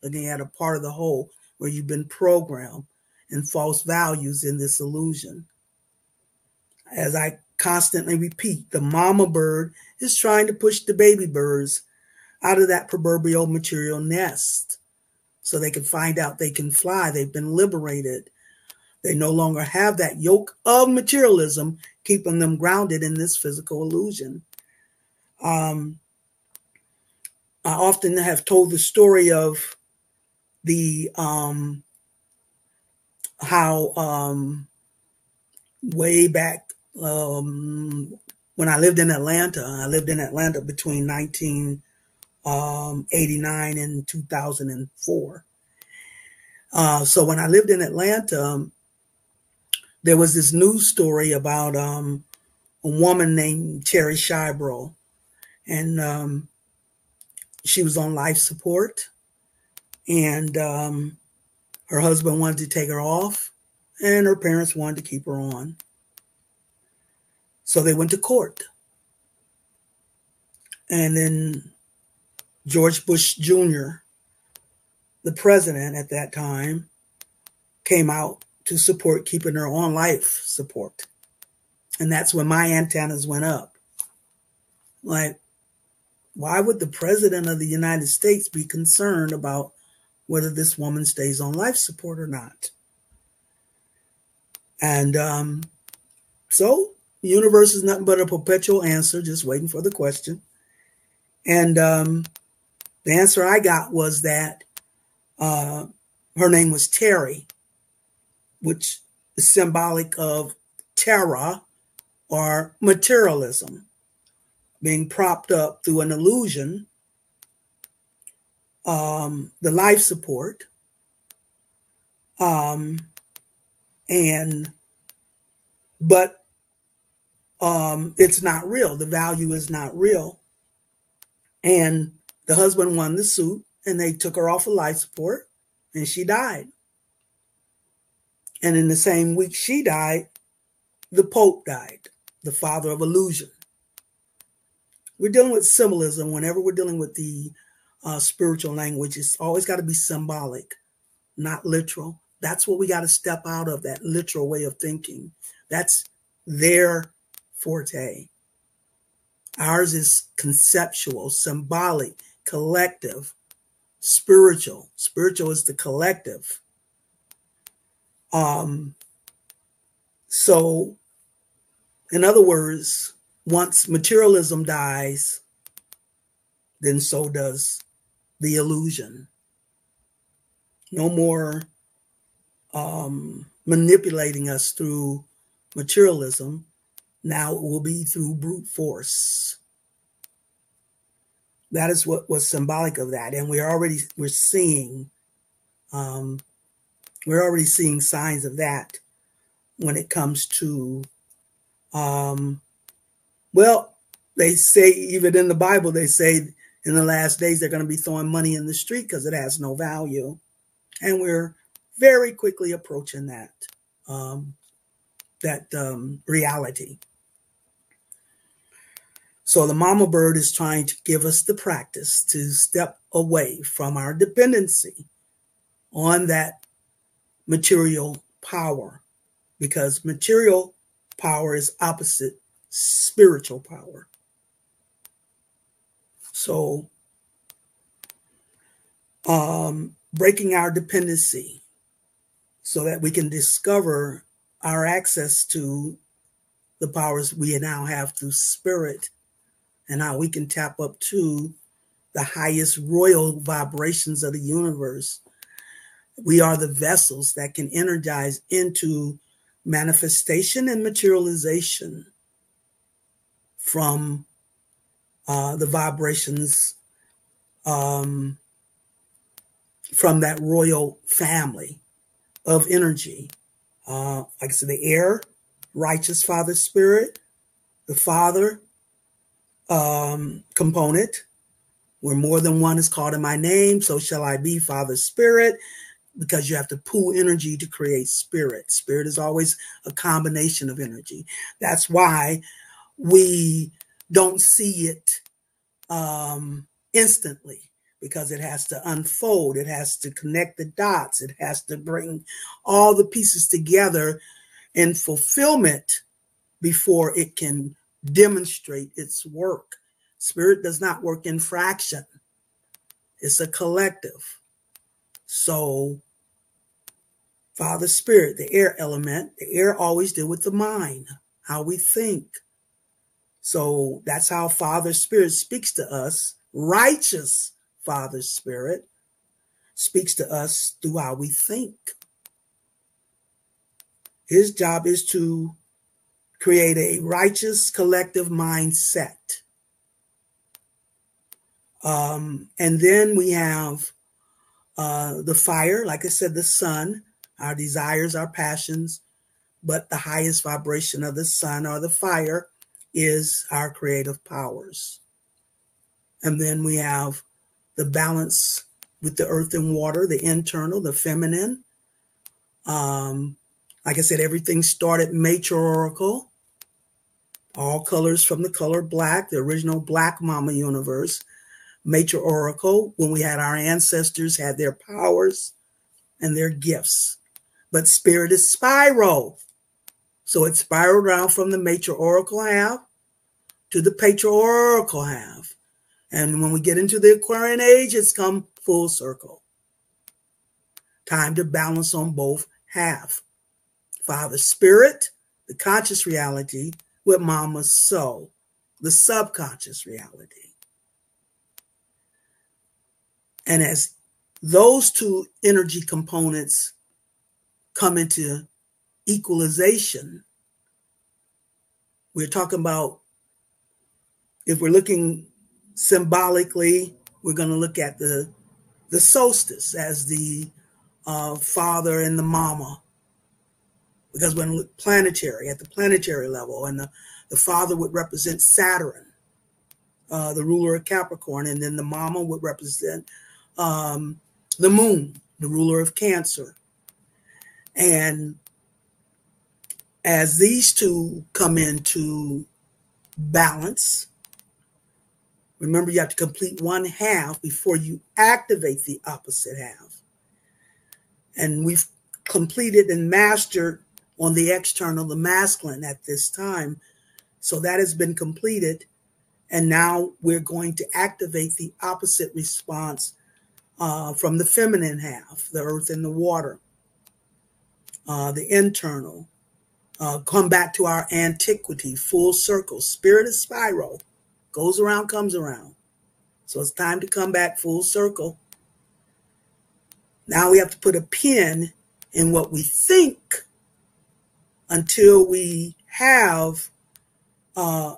Looking at a part of the whole where you've been programmed in false values in this illusion. As I constantly repeat, the mama bird is trying to push the baby birds out of that proverbial material nest so they can find out they can fly. They've been liberated. They no longer have that yoke of materialism keeping them grounded in this physical illusion. I often have told the story of the how way back when I lived in Atlanta between 1989 and 2004. So when I lived in Atlanta, there was this news story about a woman named Terry Shibro, and she was on life support, and her husband wanted to take her off, and her parents wanted to keep her on. So they went to court. And then George Bush Jr., the president at that time, came out to support keeping her on life support. And that's when my antennas went up. Like, why would the president of the United States be concerned about whether this woman stays on life support or not? And so the universe is nothing but a perpetual answer, just waiting for the question. And the answer I got was that her name was Terry, which is symbolic of Terra, or materialism, being propped up through an illusion, the life support, but it's not real. The value is not real. And the husband won the suit, and they took her off of life support, and she died. And in the same week she died, the Pope died, the father of illusion. We're dealing with symbolism. Whenever we're dealing with the spiritual language, it's always got to be symbolic, not literal. That's what we got to step out of, that literal way of thinking. That's their forte. Ours is conceptual, symbolic, collective, spiritual. Spiritual is the collective. So, in other words, once materialism dies, then so does the illusion. No more manipulating us through materialism. Now it will be through brute force. That is what was symbolic of that, and we're seeing signs of that when it comes to well, they say, even in the Bible, they say in the last days they're going to be throwing money in the street because it has no value, and we're very quickly approaching that reality. So the mama bird is trying to give us the practice to step away from our dependency on that material power, because material power is opposite spiritual power. So breaking our dependency so that we can discover our access to the powers we now have through spirit, and how we can tap up to the highest royal vibrations of the universe. We are the vessels that can energize into manifestation and materialization from the vibrations from that royal family of energy. Like I said, the air, righteous Father Spirit, the Father component, where more than one is called in my name, so shall I be, Father Spirit, because you have to pool energy to create spirit. Spirit is always a combination of energy. That's why we don't see it instantly, because it has to unfold. It has to connect the dots. It has to bring all the pieces together in fulfillment before it can demonstrate its work. Spirit does not work in fraction. It's a collective. So Father Spirit, the air element, the air always deal with the mind, how we think. So that's how Father Spirit speaks to us. Righteous Father Spirit speaks to us through how we think. His job is to create a righteous collective mindset. And then we have the fire, like I said, the sun, our desires, our passions, but the highest vibration of the sun or the fire is our creative powers. And then we have the balance with the earth and water, the internal, the feminine. Like I said, everything started matriarchal. All colors from the color black, the original Black Mama universe. Matriarchal, when we had our ancestors had their powers and their gifts. But spirit is spiral. So it spiraled down from the matriarchal half to the patriarchal half. And when we get into the Aquarian age, it's come full circle. Time to balance on both halves. Father Spirit, the conscious reality, with Mama's soul, the subconscious reality. And as those two energy components come into equalization, We're talking about, if we're looking symbolically, we're going to look at the solstice as the father and the mama, because when planetary, at the planetary level, and the father would represent Saturn, the ruler of Capricorn, and then the mama would represent the moon, the ruler of Cancer. And as these two come into balance, remember, you have to complete one half before you activate the opposite half. And we've completed and mastered on the external, the masculine at this time. So that has been completed. And now we're going to activate the opposite response from the feminine half, the earth and the water, the internal. Come back to our antiquity, full circle. Spirit is spiral. Goes around, comes around. So it's time to come back full circle. Now we have to put a pin in what we think until we have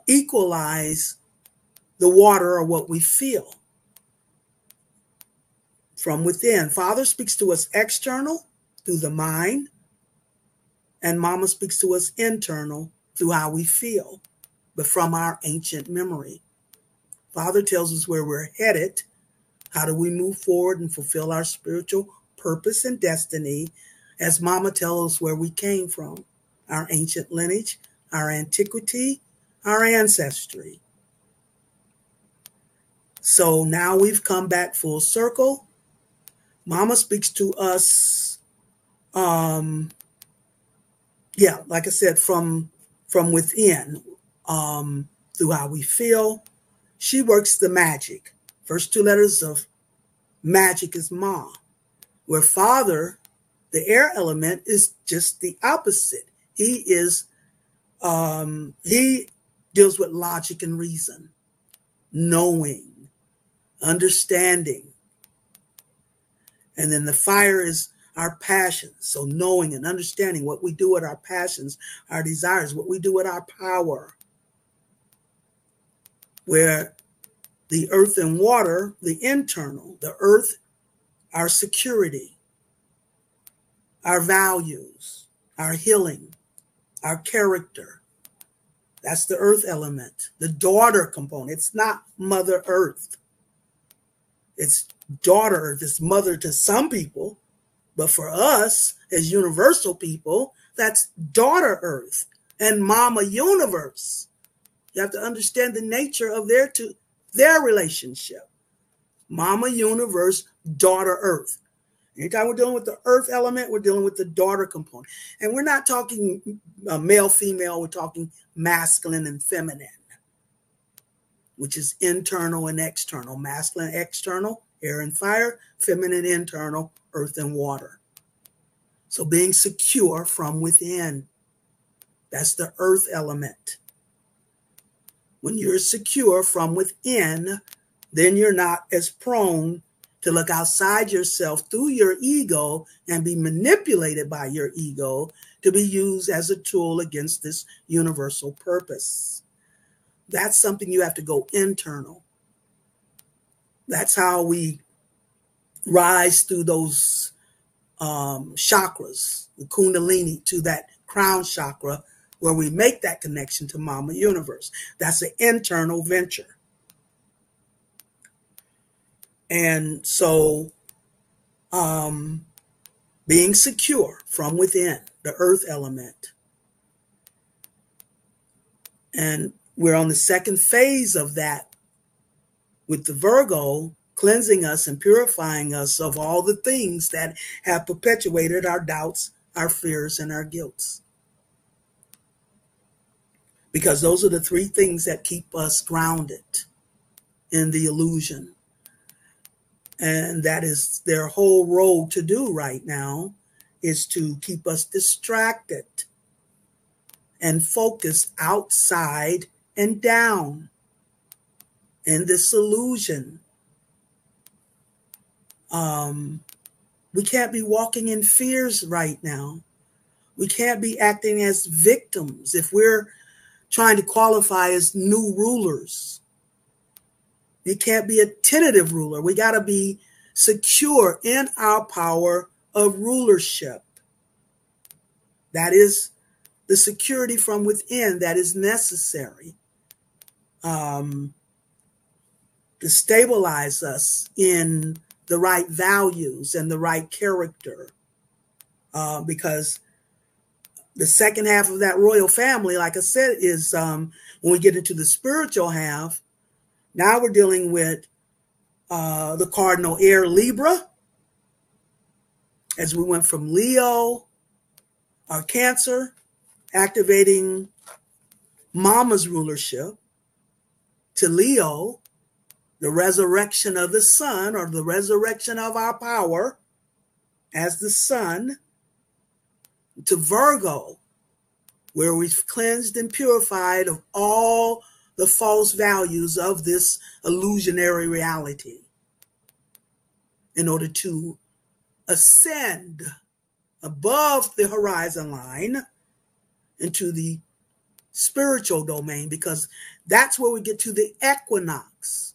equalized the water, or what we feel from within. Father speaks to us external through the mind, and mama speaks to us internal through how we feel, but from our ancient memory. Father tells us where we're headed. How do we move forward and fulfill our spiritual purpose and destiny? As mama tells us where we came from, our ancient lineage, our antiquity, our ancestry. So now we've come back full circle. Mama speaks to us, like I said, from within, through how we feel. She works the magic. First two letters of magic is Ma, where Father, the air element, is just the opposite. He deals with logic and reason, knowing, understanding. And then the fire is our passions. So knowing and understanding what we do with our passions, our desires, what we do with our power. Where the earth and water, the internal, the earth, our security, our values, our healing, our character. That's the earth element, the daughter component. It's not Mother Earth. It's daughter Earth. It's mother to some people, but for us as universal people, that's daughter Earth and Mama Universe. You have to understand the nature of their relationship. Mama Universe, daughter Earth. Anytime we're dealing with the earth element, we're dealing with the daughter component. And we're not talking male, female, we're talking masculine and feminine, which is internal and external. Masculine, external, air and fire. Feminine, internal, earth and water. So being secure from within, that's the earth element. When you're secure from within, then you're not as prone to look outside yourself through your ego and be manipulated by your ego to be used as a tool against this universal purpose. That's something you have to go internal. That's how we rise through those chakras, the Kundalini, to that crown chakra, where we make that connection to Mama Universe. That's an internal venture. And so being secure from within, the earth element. And we're on the second phase of that with the Virgo, cleansing us and purifying us of all the things that have perpetuated our doubts, our fears, and our guilts. Because those are the three things that keep us grounded in the illusion. And that is their whole role to do right now, is to keep us distracted and focused outside and down in this illusion. We can't be walking in fears right now. We can't be acting as victims. If we're trying to qualify as new rulers. You can't be a tentative ruler. We got to be secure in our power of rulership. That is the security from within that is necessary to stabilize us in the right values and the right character. Because the second half of that royal family, like I said, is when we get into the spiritual half, now we're dealing with the cardinal heir Libra, as we went from Leo, our Cancer, activating Mama's rulership, to Leo, the resurrection of the sun, or the resurrection of our power as the sun, to Virgo, where we've cleansed and purified of all the false values of this illusionary reality in order to ascend above the horizon line into the spiritual domain, because that's where we get to the equinox.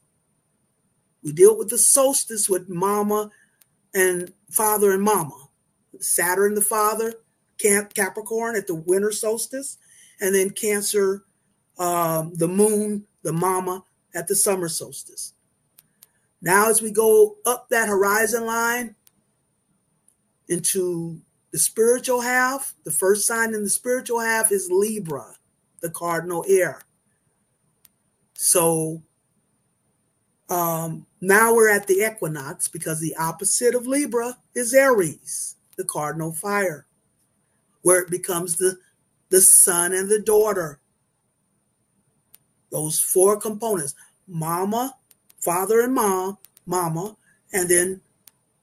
We deal with the solstice with Mama and Father and Mama. Saturn the father, Capricorn at the winter solstice, and then Cancer, the moon, the Mama at the summer solstice. Now as we go up that horizon line into the spiritual half, the first sign in the spiritual half is Libra, the cardinal heir. So now we're at the equinox, because the opposite of Libra is Aries, the cardinal fire, where it becomes the son and the daughter. Those four components: Mama, Father and Mama, and then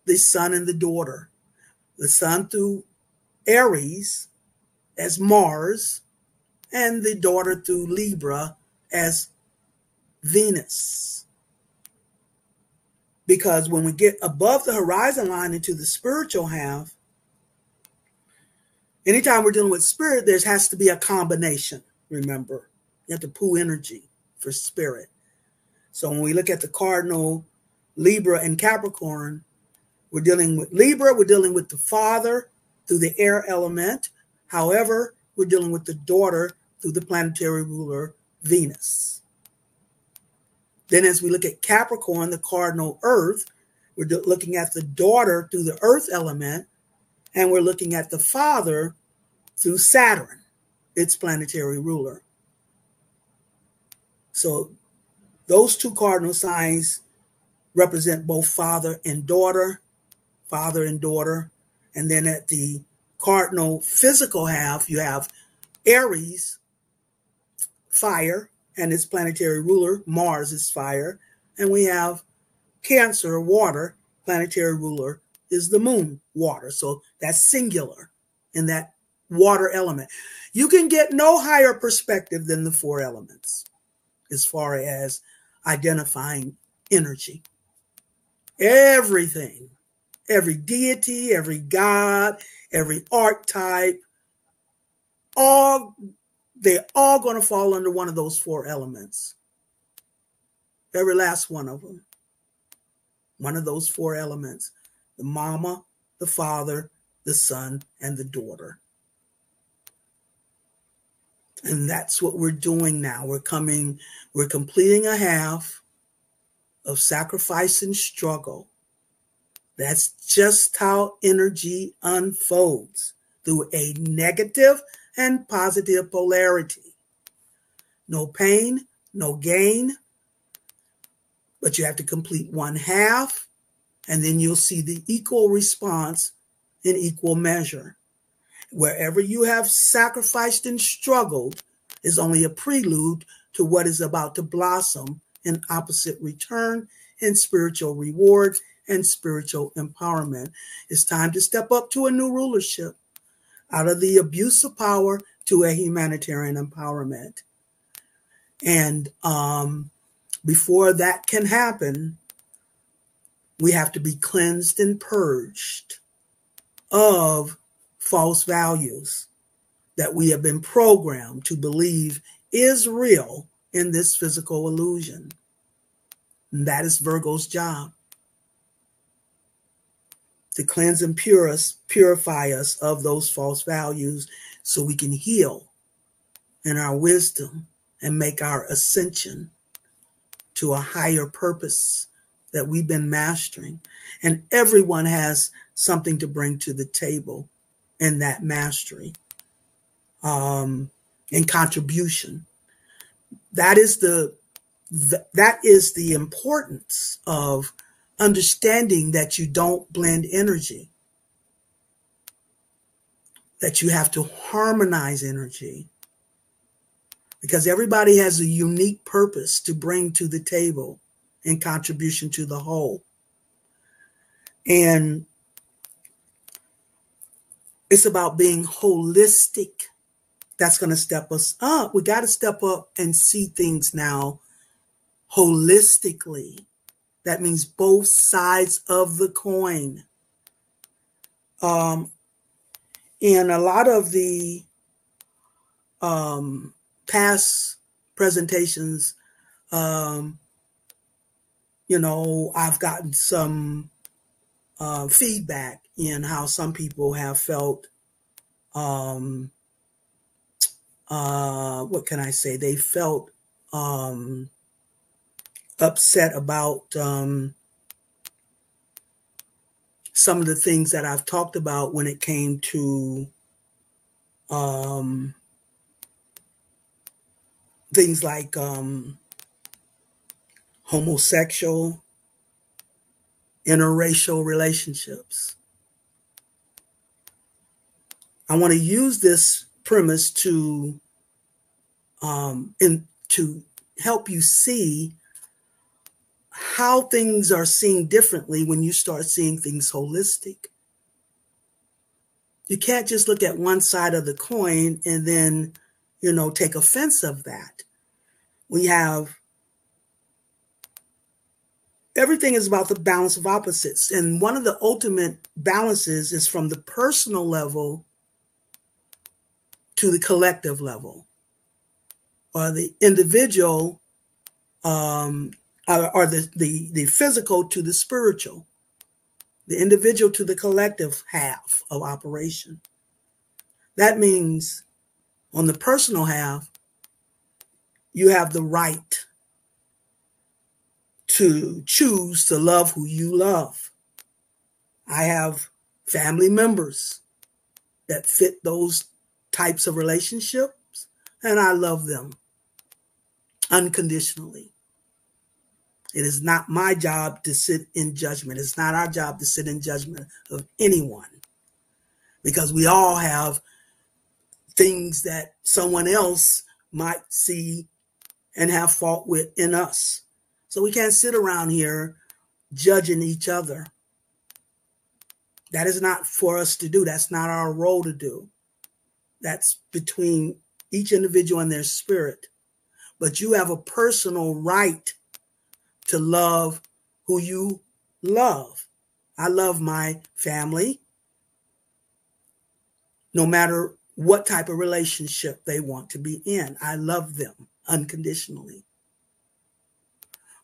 the son and the daughter. The son through Aries as Mars, and the daughter through Libra as Venus. Because when we get above the horizon line into the spiritual half, anytime we're dealing with spirit, there has to be a combination, remember. You have to pull energy for spirit. So when we look at the cardinal Libra and Capricorn, we're dealing with Libra, we're dealing with the father through the air element. However, we're dealing with the daughter through the planetary ruler, Venus. Then as we look at Capricorn, the cardinal earth, we're looking at the daughter through the earth element, and we're looking at the father through Saturn, its planetary ruler. So those two cardinal signs represent both father and daughter, and then at the cardinal physical half, you have Aries, fire, and its planetary ruler, Mars, is fire. And we have Cancer, water, planetary ruler is the moon, water. So that's singular in that water element. You can get no higher perspective than the four elements as far as identifying energy. Everything, every deity, every god, every archetype, they're all going to fall under one of those four elements. Every last one of them. One of those four elements. The Mama, the father, the son, and the daughter. And that's what we're doing now. We're completing a half of sacrifice and struggle. That's just how energy unfolds, through a negative and positive polarity. No pain, no gain, but you have to complete one half, and then you'll see the equal response in equal measure. Wherever you have sacrificed and struggled is only a prelude to what is about to blossom in opposite return and spiritual reward and spiritual empowerment. It's time to step up to a new rulership, out of the abuse of power to a humanitarian empowerment. And before that can happen, we have to be cleansed and purged of false values that we have been programmed to believe is real in this physical illusion. And that is Virgo's job. To cleanse and purify us of those false values so we can heal in our wisdom and make our ascension to a higher purpose that we've been mastering. And everyone has something to bring to the table in that mastery and contribution. That is the importance of understanding that you don't blend energy, that you have to harmonize energy, because everybody has a unique purpose to bring to the table in contribution to the whole. And it's about being holistic. That's going to step us up. We got to step up and see things now holistically. That means both sides of the coin. In a lot of the past presentations, I've gotten some feedback in how some people have felt, what can I say? They felt upset about some of the things that I've talked about when it came to things like homosexual, interracial relationships. I want to use this premise to help you see how things are seen differently when you start seeing things holistic. You can't just look at one side of the coin and then, take offense of that. We have everything is about the balance of opposites. And one of the ultimate balances is from the personal level to the collective level, or the individual, or the physical to the spiritual, the individual to the collective half of operation. That means on the personal half, you have the right to choose to love who you love. I have family members that fit those types of relationships, and I love them unconditionally. It is not my job to sit in judgment. It's not our job to sit in judgment of anyone, because we all have things that someone else might see and have fault with in us. So we can't sit around here judging each other. That is not for us to do. That's not our role to do. That's between each individual and their spirit. But you have a personal right to love who you love. I love my family, no matter what type of relationship they want to be in. I love them unconditionally.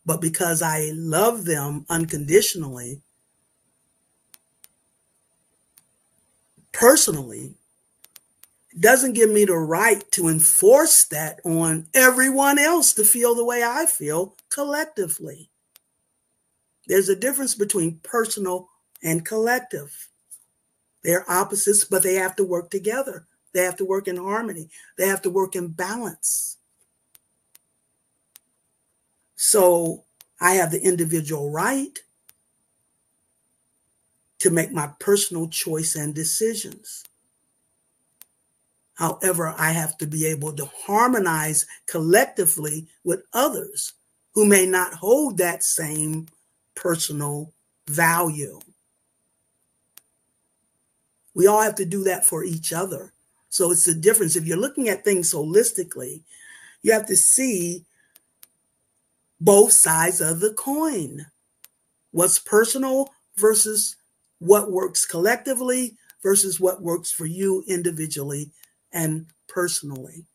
But because I love them unconditionally, personally, doesn't give me the right to enforce that on everyone else to feel the way I feel collectively. There's a difference between personal and collective. They're opposites, but they have to work together. They have to work in harmony. They have to work in balance. So I have the individual right to make my personal choice and decisions. However, I have to be able to harmonize collectively with others who may not hold that same personal value. We all have to do that for each other. So it's the difference. If you're looking at things holistically, you have to see both sides of the coin. What's personal versus what works collectively versus what works for you individually and personally.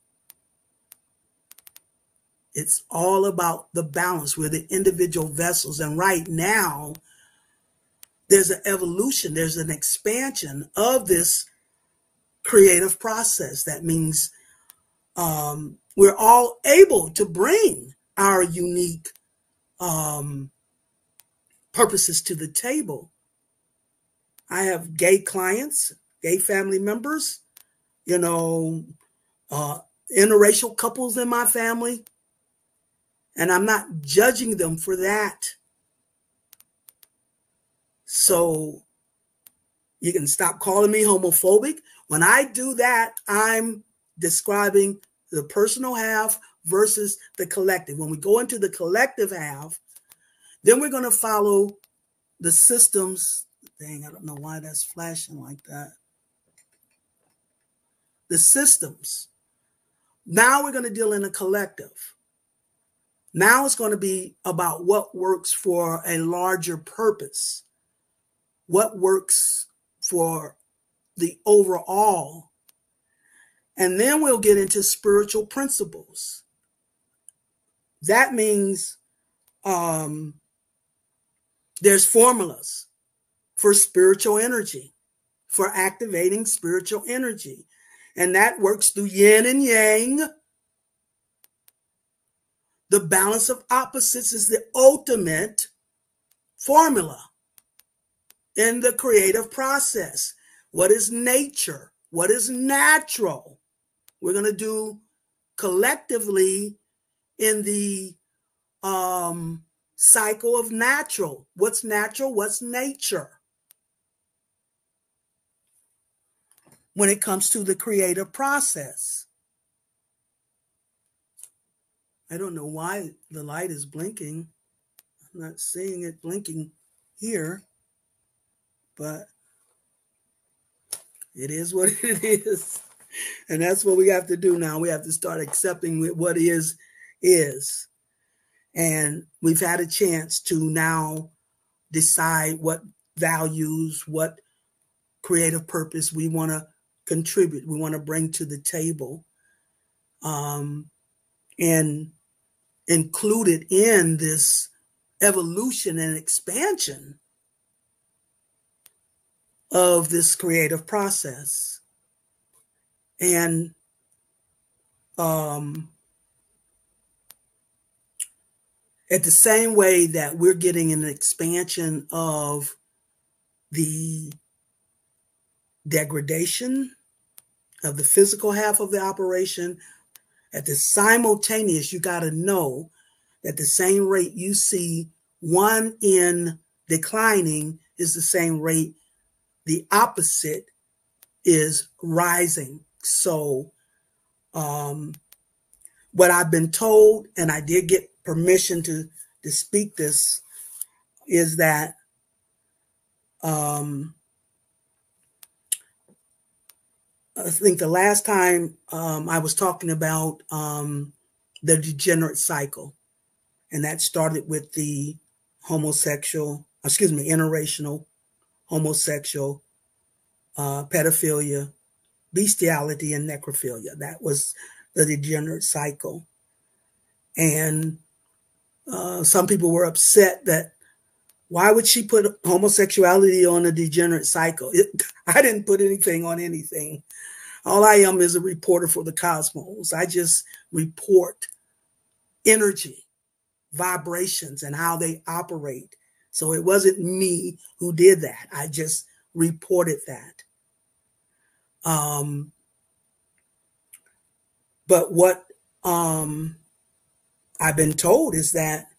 It's all about the balance. We're the individual vessels. And right now, there's an evolution, there's an expansion of this creative process. That means we're all able to bring our unique purposes to the table. I have gay clients, gay family members, interracial couples in my family, and I'm not judging them for that. So you can stop calling me homophobic. When I do that, I'm describing the personal half versus the collective. When we go into the collective half, then we're going to follow the systems. Dang, I don't know why that's flashing like that. The systems. Now we're going to deal in a collective. Now it's going to be about what works for a larger purpose. What works for the overall. And then we'll get into spiritual principles. That means there's formulas for spiritual energy, for activating spiritual energy. And that works through yin and yang. The balance of opposites is the ultimate formula in the creative process. What is nature? What is natural? We're going to do collectively in the cycle of natural. What's natural? What's nature? When it comes to the creative process. I don't know why the light is blinking. I'm not seeing it blinking here, but it is what it is. And that's what we have to do now. We have to start accepting what is. And we've had a chance to now decide what values, what creative purpose we want to contribute, we want to bring to the table, and included in this evolution and expansion of this creative process. And at the same way that we're getting an expansion of the degradation of the physical half of the operation, at the simultaneous, you got to know that the same rate you see one in declining is the same rate the opposite is rising. So what I've been told, and I did get permission to speak this, is that I think the last time I was talking about the degenerate cycle, and that started with the interracial, homosexual, pedophilia, bestiality, and necrophilia. That was the degenerate cycle. And some people were upset that why would she put homosexuality on a degenerate cycle? I didn't put anything on anything. All I am is a reporter for the cosmos. I just report energy, vibrations, and how they operate. So it wasn't me who did that. I just reported that. But what I've been told is that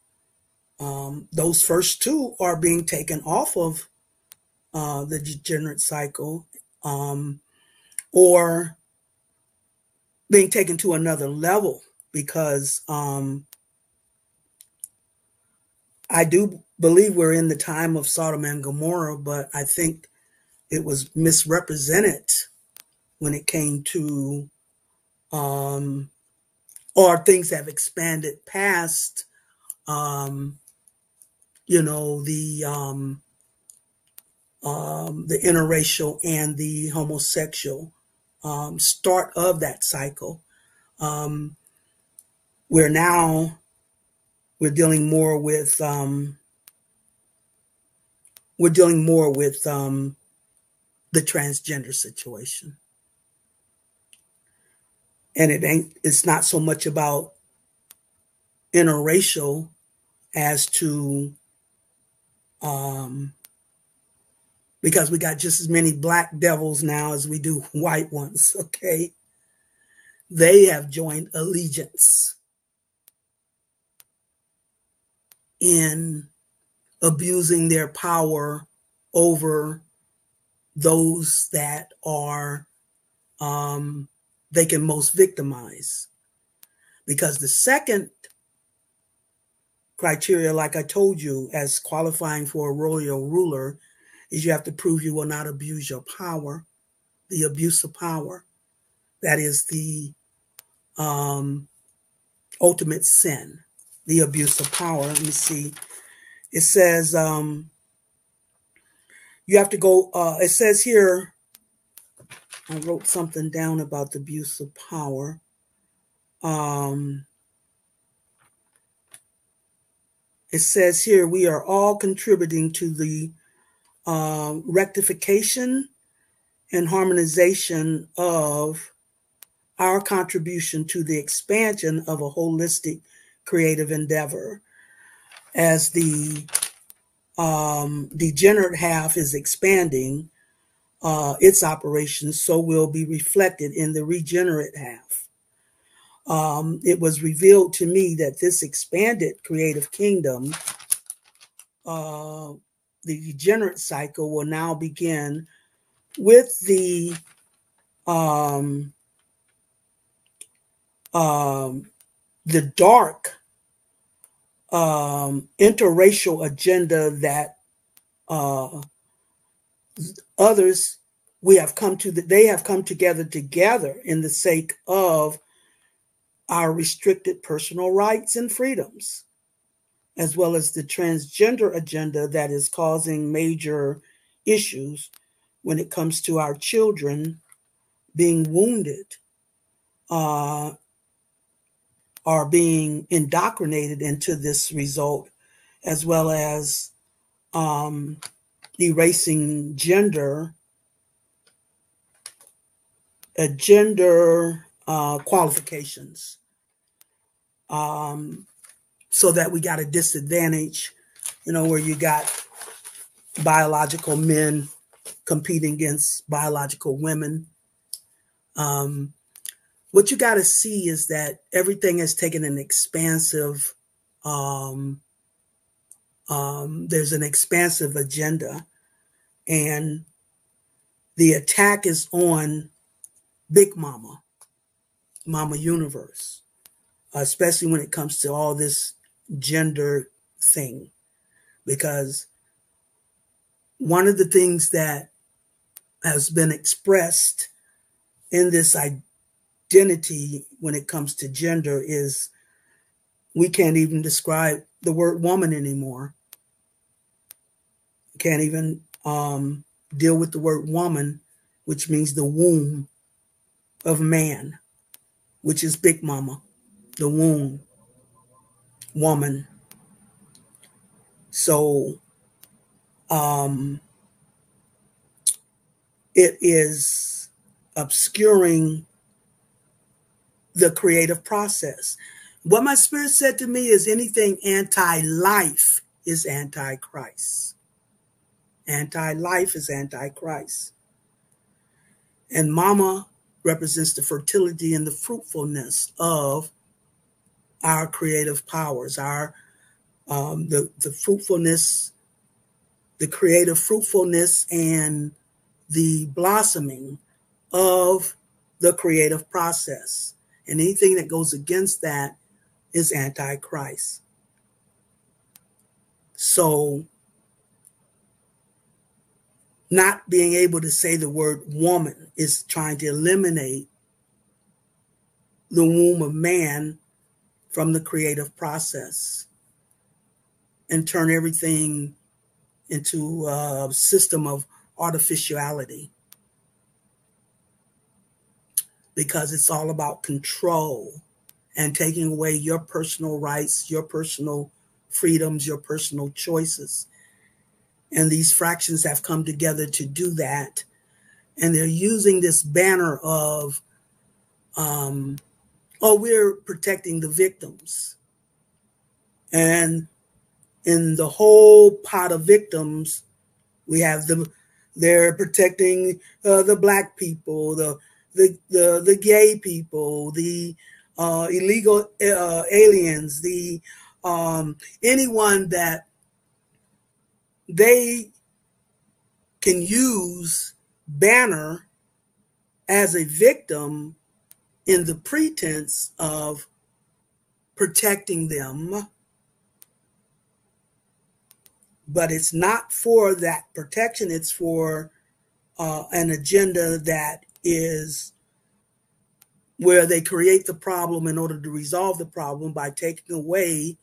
those first two are being taken off of the degenerate cycle, or being taken to another level, because I do believe we're in the time of Sodom and Gomorrah, but I think it was misrepresented when it came to, or things have expanded past, the interracial and the homosexual start of that cycle. we're dealing more with the transgender situation. And it's not so much about interracial as to because we got just as many black devils now as we do white ones, okay? They have joined allegiance in abusing their power over those that are they can most victimize. Because the second criteria, like I told you, as qualifying for a royal ruler, is you have to prove you will not abuse your power, the abuse of power. That is the ultimate sin, the abuse of power. Let me see. It says you have to go, it says here, I wrote something down about the abuse of power. It says here, we are all contributing to the rectification and harmonization of our contribution to the expansion of a holistic creative endeavor. As the degenerate half is expanding its operations, so will be reflected in the regenerate half. It was revealed to me that this expanded creative kingdom, the degenerate cycle, will now begin with the dark interracial agenda that others they have come together in the sake of our restricted personal rights and freedoms, as well as the transgender agenda that is causing major issues when it comes to our children being wounded, are being indoctrinated into this result, as well as erasing gender qualifications, so that we got a disadvantage, where you got biological men competing against biological women. What you got to see is that everything has taken an expansive, there's an expansive agenda, and the attack is on Big Mama, Mama Universe, especially when it comes to all this gender thing. Because one of the things that has been expressed in this identity when it comes to gender is we can't even describe the word woman anymore. Can't even deal with the word woman, which means the womb of man, which is Big Mama, the womb, woman. So it is obscuring the creative process. What my spirit said to me is anything anti-life is anti-Christ. Anti-life is anti-Christ. And Mama represents the fertility and the fruitfulness of our creative powers, our the fruitfulness, the creative fruitfulness, and the blossoming of the creative process. And anything that goes against that is anti-Christ. So not being able to say the word woman is trying to eliminate the womb of man from the creative process and turn everything into a system of artificiality, because it's all about control and taking away your personal rights, your personal freedoms, your personal choices. And these fractions have come together to do that. And they're using this banner of, we're protecting the victims. And in the whole pot of victims, we have they're protecting the Black people, the gay people, the illegal aliens, the anyone that they can use banner as a victim in the pretense of protecting them. But it's not for that protection. It's for an agenda that is where they create the problem in order to resolve the problem by taking away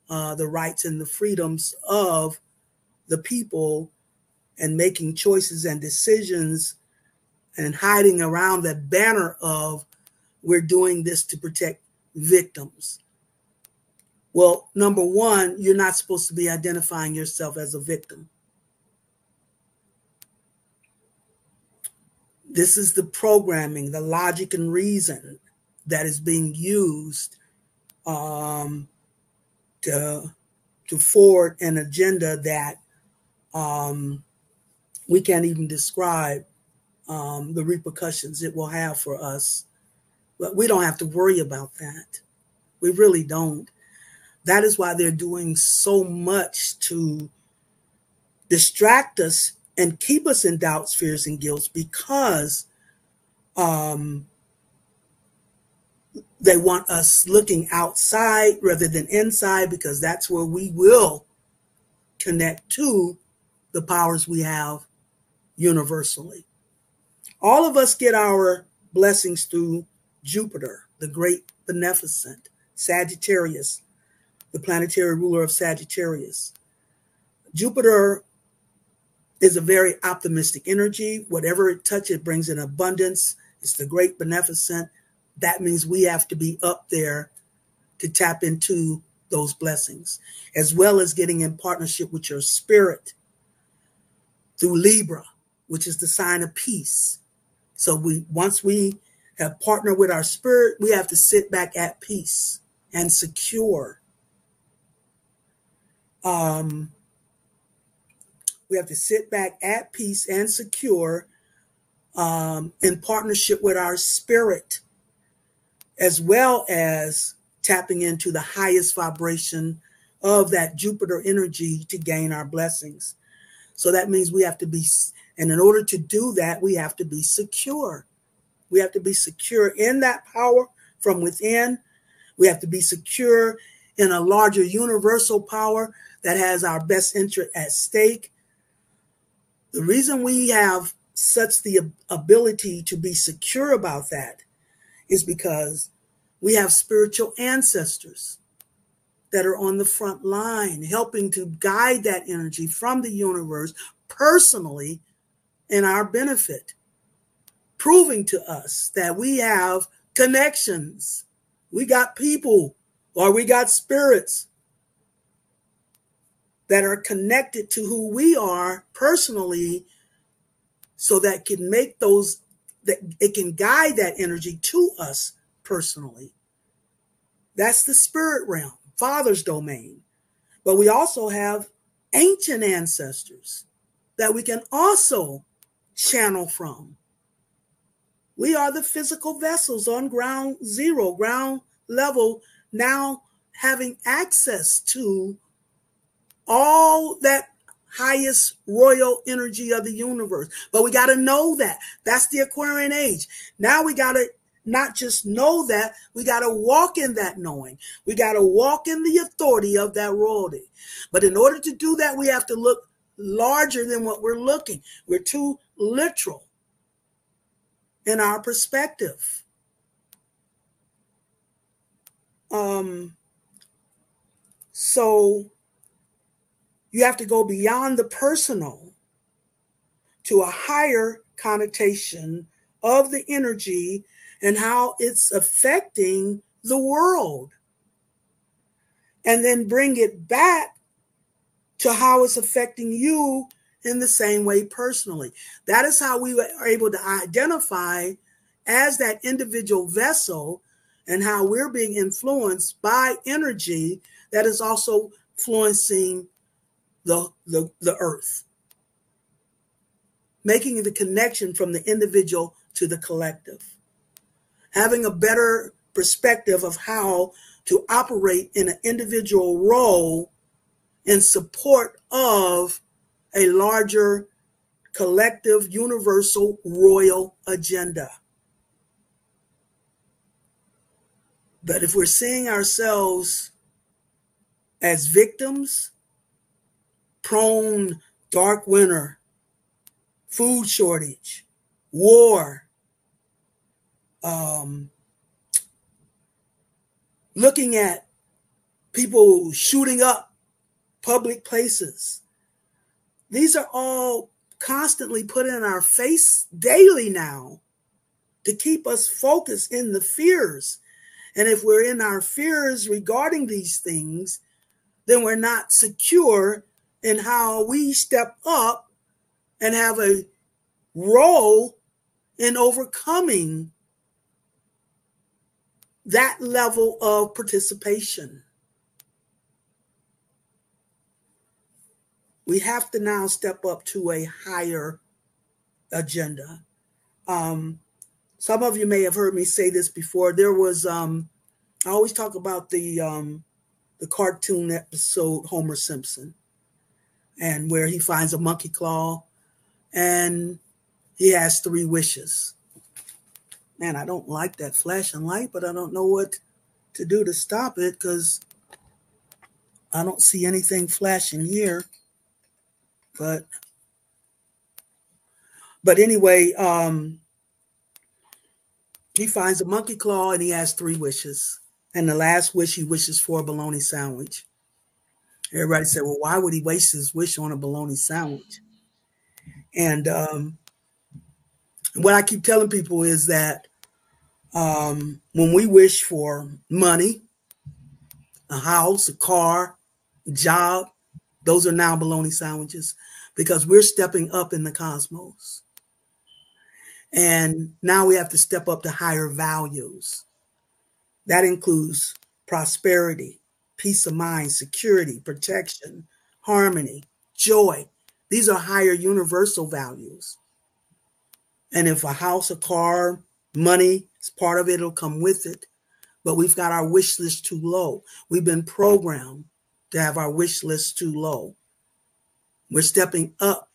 the rights and the freedoms of the people and making choices and decisions and hiding around that banner of we're doing this to protect victims. Well, number one, you're not supposed to be identifying yourself as a victim. This is the programming, the logic and reason that is being used to forward an agenda that we can't even describe the repercussions it will have for us. But we don't have to worry about that. We really don't. That is why they're doing so much to distract us and keep us in doubts, fears, and guilt, because they want us looking outside rather than inside, because that's where we will connect to the powers we have universally. All of us get our blessings through Jupiter, the great beneficent, Sagittarius, the planetary ruler of Sagittarius. Jupiter is a very optimistic energy. Whatever it touches, it brings in abundance. It's the great beneficent. That means we have to be up there to tap into those blessings, as well as getting in partnership with your spirit through Libra, which is the sign of peace. So once we have partnered with our spirit, we have to sit back at peace and secure. We have to sit back at peace and secure in partnership with our spirit, as well as tapping into the highest vibration of that Jupiter energy to gain our blessings. So that means we have to be, and in order to do that, we have to be secure. We have to be secure in that power from within. We have to be secure in a larger universal power that has our best interest at stake. The reason we have such the ability to be secure about that is because we have spiritual ancestors that are on the front line, helping to guide that energy from the universe personally in our benefit, proving to us that we have connections. We got people, or we got spirits that are connected to who we are personally, so that can make those, that it can guide that energy to us personally. That's the spirit realm, Father's domain. But we also have ancient ancestors that we can also channel from. We are the physical vessels on ground zero, ground level, now having access to all that highest royal energy of the universe. But we got to know that. That's the Aquarian age. Now we got to not just know that, we got to walk in that knowing. We got to walk in the authority of that royalty. But in order to do that, we have to look larger than what we're looking. We're too literal in our perspective. So you have to go beyond the personal to a higher connotation of the energy and how it's affecting the world, and then bring it back to how it's affecting you in the same way personally. That is how we are able to identify as that individual vessel and how we're being influenced by energy that is also influencing the earth, making the connection from the individual to the collective, having a better perspective of how to operate in an individual role in support of a larger collective, universal, royal agenda. But if we're seeing ourselves as victims, prone dark winter, food shortage, war, looking at people shooting up public places, these are all constantly put in our face daily now to keep us focused in the fears. And if we're in our fears regarding these things, then we're not secure in how we step up and have a role in overcoming that level of participation. We have to now step up to a higher agenda. Some of you may have heard me say this before. There was, I always talk about the cartoon episode Homer Simpson, and where he finds a monkey claw and he has 3 wishes. Man, I don't like that flashing light, but I don't know what to do to stop it because I don't see anything flashing here. But anyway, he finds a monkey claw and he has 3 wishes. And the last wish, he wishes for a bologna sandwich. Everybody said, well, why would he waste his wish on a bologna sandwich? And what I keep telling people is that when we wish for money, a house, a car, a job, those are now bologna sandwiches because we're stepping up in the cosmos. And now we have to step up to higher values. That includes prosperity, peace of mind, security, protection, harmony, joy. These are higher universal values. And if a house, a car, money is part of it, it'll come with it. But we've got our wish list too low. We've been programmed to have our wish list too low. We're stepping up,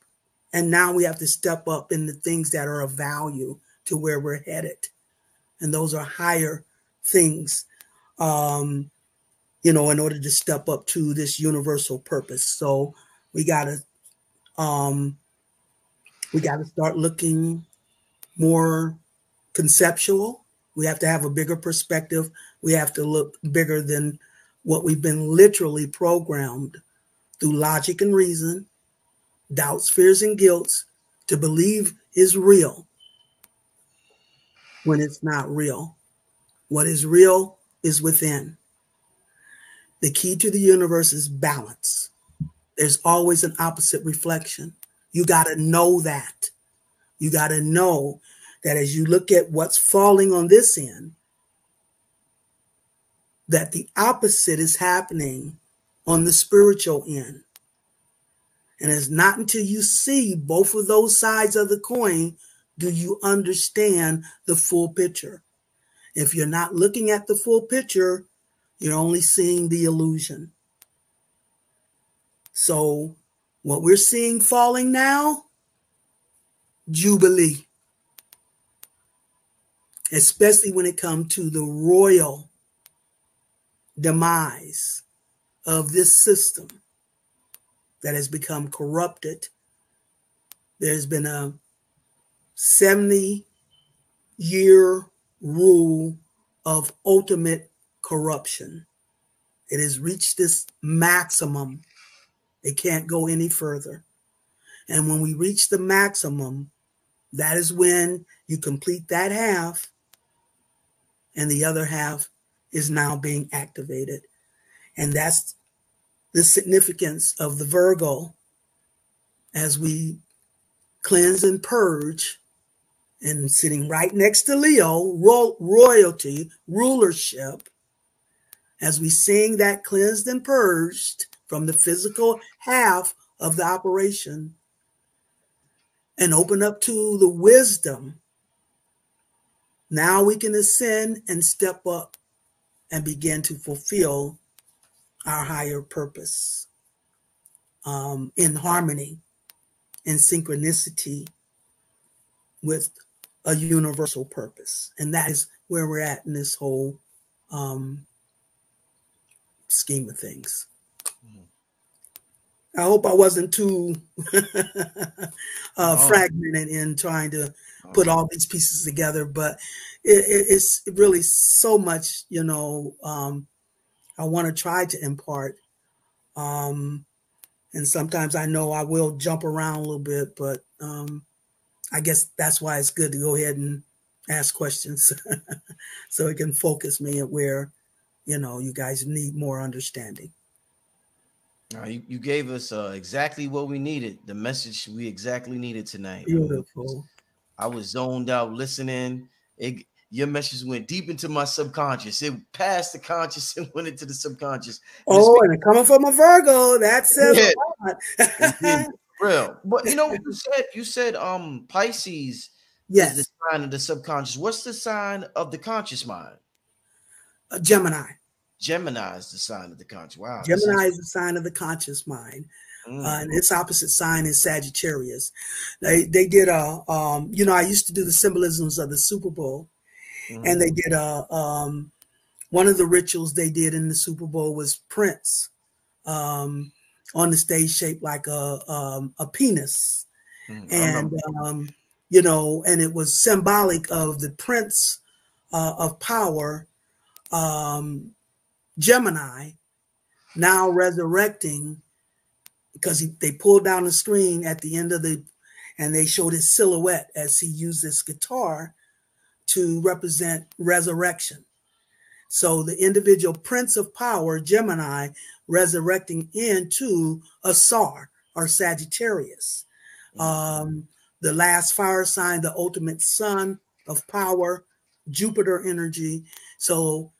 and now we have to step up in the things that are of value to where we're headed. And those are higher things, in order to step up to this universal purpose. So we got to start looking more conceptual. We have to have a bigger perspective. We have to look bigger than what we've been literally programmed through logic and reason, doubts, fears, and guilts to believe is real when it's not real. What is real is within. The key to the universe is balance. There's always an opposite reflection. You got to know that. You got to know that as you look at what's falling on this end, that the opposite is happening on the spiritual end. And it's not until you see both of those sides of the coin do you understand the full picture. If you're not looking at the full picture, you're only seeing the illusion. So what we're seeing falling now, Jubilee. Especially when it comes to the royal demise of this system that has become corrupted. There's been a 70-year rule of ultimate corruption. It has reached this maximum. It can't go any further. And when we reach the maximum, that is when you complete that half, and the other half is now being activated. And that's the significance of the Virgo as we cleanse and purge, and sitting right next to Leo, royalty, rulership, as we sing that cleansed and purged from the physical half of the operation and open up to the wisdom. Now we can ascend and step up and begin to fulfill our higher purpose in harmony, in synchronicity with a universal purpose. And that is where we're at in this whole scheme of things. I hope I wasn't too fragmented in trying to put all these pieces together, but it's really so much, you know, I want to try to impart. And sometimes I know I will jump around a little bit, but I guess that's why it's good to go ahead and ask questions so it can focus me at where, you know, you guys need more understanding. You gave us exactly what we needed, the message we exactly needed tonight. Beautiful. I was zoned out listening. Your message went deep into my subconscious. It passed the conscious and went into the subconscious. And coming from a Virgo, that says a lot. Real. But you know, you said Pisces yes. is the sign of the subconscious. What's the sign of the conscious mind? Gemini. Gemini is the sign of the conscious. Wow. Gemini is the sign of the conscious mind. And its opposite sign is Sagittarius. They did you know, I used to do the symbolisms of the Super Bowl, and they did one of the rituals they did in the Super Bowl was Prince on the stage shaped like a penis, and you know, and it was symbolic of the Prince of Power, Gemini, now resurrecting, because they pulled down the screen at the end of and they showed his silhouette as he used this guitar to represent resurrection. So the individual Prince of Power, Gemini, resurrecting into a Sar or Sagittarius. The last fire sign, the ultimate sun of power, Jupiter energy. So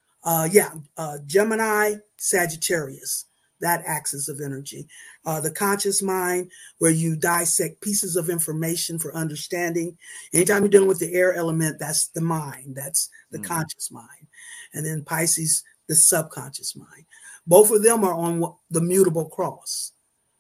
Gemini, Sagittarius, that axis of energy. The conscious mind, where you dissect pieces of information for understanding. Anytime you're dealing with the air element, that's the mind. That's the conscious mind. And then Pisces, the subconscious mind. Both of them are on the mutable cross.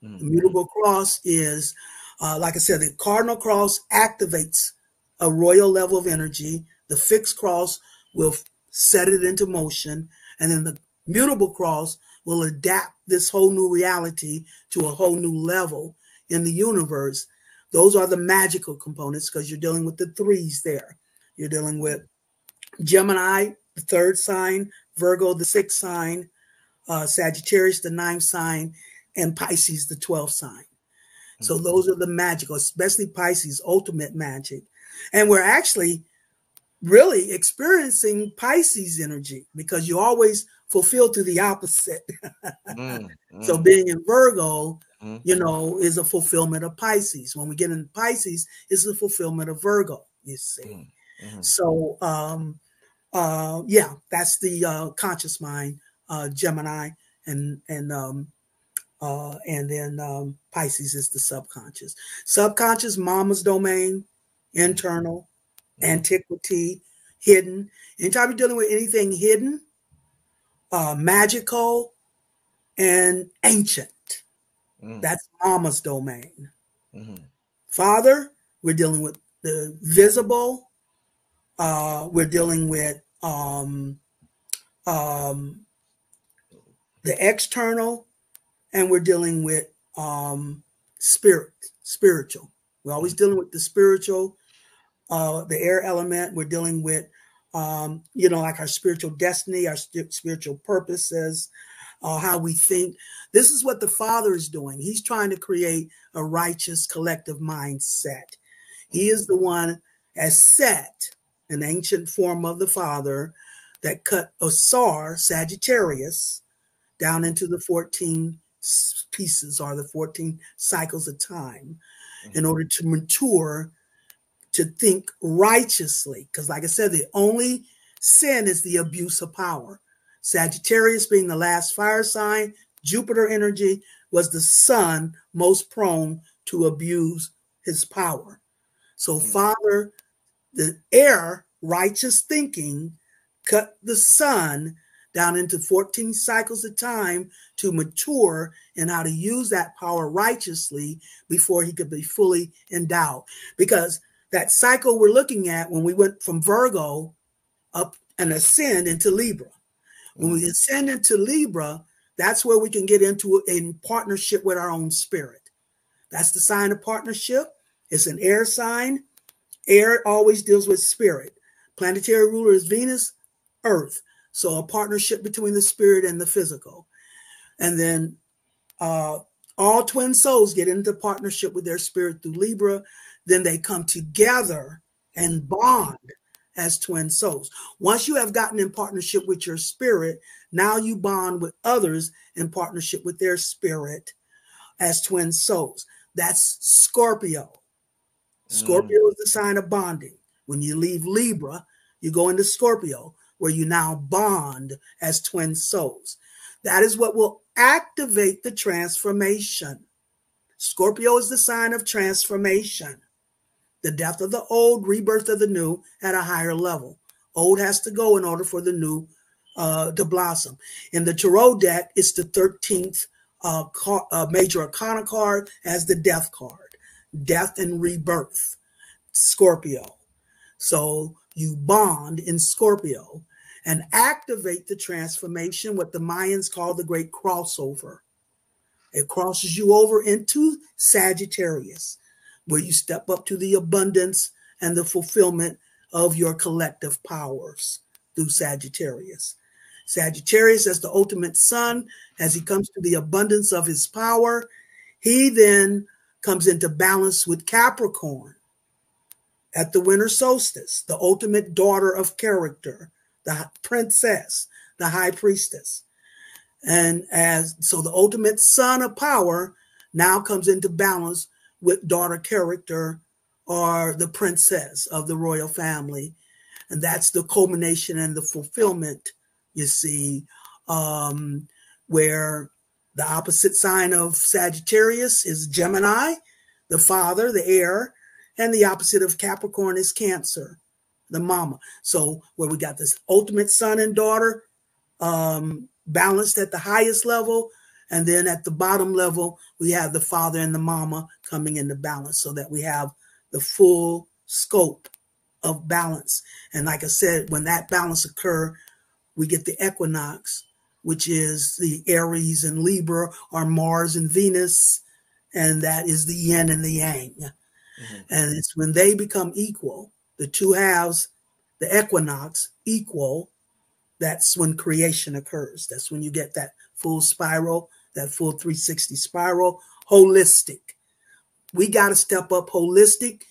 The mutable cross is, like I said, the cardinal cross activates a royal level of energy. The fixed cross will set it into motion. And then the mutable cross will adapt this whole new reality to a whole new level in the universe. Those are the magical components, because you're dealing with the threes there. You're dealing with Gemini, the third sign, Virgo, the sixth sign, Sagittarius, the ninth sign, and Pisces, the 12th sign. So those are the magical, especially Pisces, ultimate magic. And we're actually really experiencing Pisces energy, because you always fulfill to the opposite. So being in Virgo, you know, is a fulfillment of Pisces. When we get into Pisces, it's the fulfillment of Virgo, you see. So, yeah, that's the conscious mind, Gemini, and then Pisces is the subconscious. Subconscious, mama's domain, internal, antiquity, hidden. Anytime you're dealing with anything hidden, magical, and ancient, that's mama's domain. Father, we're dealing with the visible. We're dealing with the external, and we're dealing with spiritual. We're always dealing with the spiritual, the air element. We're dealing with, you know, like our spiritual destiny, our spiritual purposes, how we think. This is what the Father is doing. He's trying to create a righteous collective mindset. He is the one as set an ancient form of the Father that cut Osar, Sagittarius, down into the 14 pieces or the 14 cycles of time in order to mature, to think righteously. Because like I said, the only sin is the abuse of power. Sagittarius being the last fire sign, Jupiter energy was the sun most prone to abuse his power. So Father, the air, righteous thinking, cut the sun down into 14 cycles of time to mature in how to use that power righteously before he could be fully endowed. Because that cycle we're looking at when we went from Virgo up and ascend into Libra. When we ascend into Libra, that's where we can get into a partnership with our own spirit. That's the sign of partnership. It's an air sign. Air always deals with spirit. Planetary ruler is Venus, Earth. So a partnership between the spirit and the physical. And then all twin souls get into partnership with their spirit through Libra. Then they come together and bond as twin souls. Once you have gotten in partnership with your spirit, now you bond with others in partnership with their spirit as twin souls. That's Scorpio. Scorpio is the sign of bonding. When you leave Libra, you go into Scorpio, where you now bond as twin souls. That is what will activate the transformation. Scorpio is the sign of transformation. The death of the old, rebirth of the new at a higher level. Old has to go in order for the new to blossom. In the Tarot deck, it's the 13th major arcana card as the death card. Death and rebirth, Scorpio. So you bond in Scorpio and activate the transformation, what the Mayans call the great crossover. It crosses you over into Sagittarius, where you step up to the abundance and the fulfillment of your collective powers through Sagittarius. Sagittarius as the ultimate sun, as he comes to the abundance of his power, he then comes into balance with Capricorn at the winter solstice, the ultimate daughter of character, the princess, the high priestess. And so the ultimate son of power now comes into balance with daughter character or the princess of the royal family. And that's the culmination and the fulfillment, you see, where the opposite sign of Sagittarius is Gemini, the father, the heir, and the opposite of Capricorn is Cancer, the mama. So where we got this ultimate son and daughter balanced at the highest level, and then at the bottom level, we have the father and the mama coming into balance so that we have the full scope of balance. And like I said, when that balance occurs, we get the equinox, which is the Aries and Libra, or Mars and Venus, and that is the yin and the yang. And it's when they become equal, the two halves, the equinox, equal, that's when creation occurs. That's when you get that full spiral, that full 360 spiral, holistic. We got to step up holistic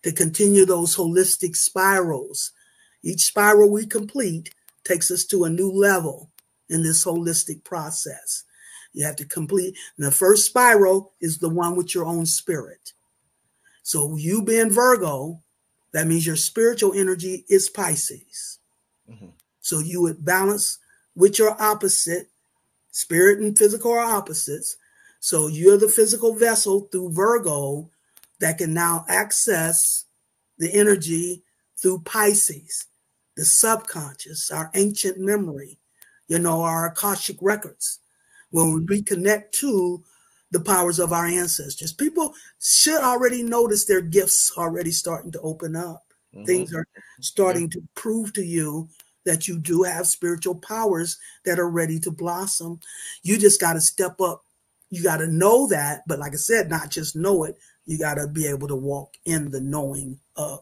to continue those holistic spirals. Each spiral we complete takes us to a new level in this holistic process. You have to complete. And the first spiral is the one with your own spirit. So you being Virgo, that means your spiritual energy is Pisces. So you would balance with your opposite. Spirit and physical are opposites. So you're the physical vessel through Virgo that can now access the energy through Pisces, the subconscious, our ancient memory, you know, our Akashic records, when we reconnect to the powers of our ancestors. People should already notice their gifts already starting to open up. Things are starting to prove to you that you do have spiritual powers that are ready to blossom. You just got to step up. You got to know that. But like I said, not just know it. You got to be able to walk in the knowing of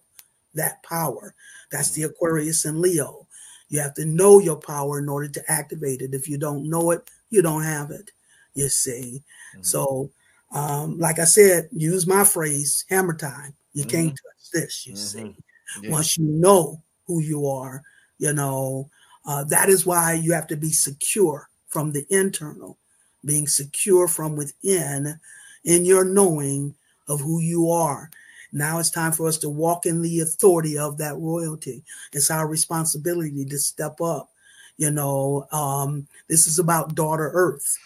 that power. That's the Aquarius and Leo. You have to know your power in order to activate it. If you don't know it, you don't have it, you see. So, like I said, use my phrase, hammer time. You can't touch this, you see. Once you know who you are, you know, That is why you have to be secure from the internal, being secure from within in your knowing of who you are. Now it's time for us to walk in the authority of that royalty. It's our responsibility to step up. This is about Daughter Earth,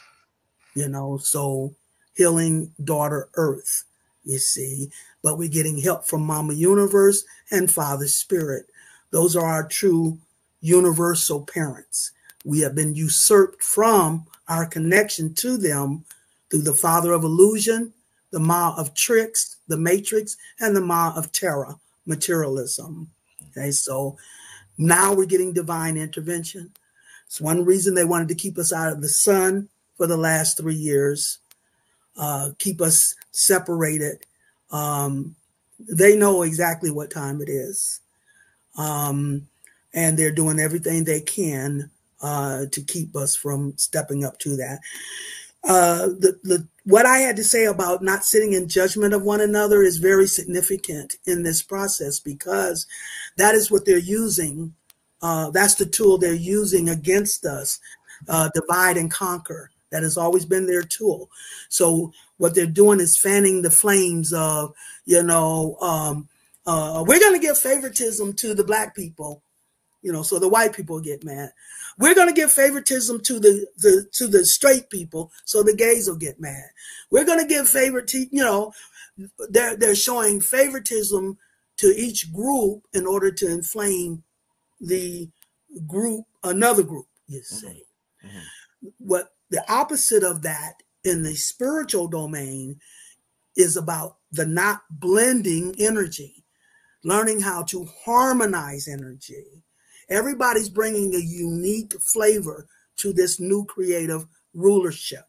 so healing Daughter Earth, you see. But we're getting help from Mama Universe and Father Spirit. Those are our true universal parents. We have been usurped from our connection to them through the Father of Illusion, the Ma of Tricks, the Matrix, and the Ma of Terror, materialism. Okay, so now we're getting divine intervention. It's one reason they wanted to keep us out of the sun for the last 3 years, keep us separated. They know exactly what time it is. And they're doing everything they can to keep us from stepping up to that. What I had to say about not sitting in judgment of one another is very significant in this process, because that is what they're using. That's the tool they're using against us, divide and conquer. That has always been their tool. So what they're doing is fanning the flames of, we're going to give favoritism to the black people, so the white people get mad. We're going to give favoritism to the straight people, so the gays will get mad. We're going to give they're showing favoritism to each group in order to inflame the group, another group, you say. Mm-hmm. What the opposite of that in the spiritual domain is about the not blending energy, learning how to harmonize energy. Everybody's bringing a unique flavor to this new creative rulership.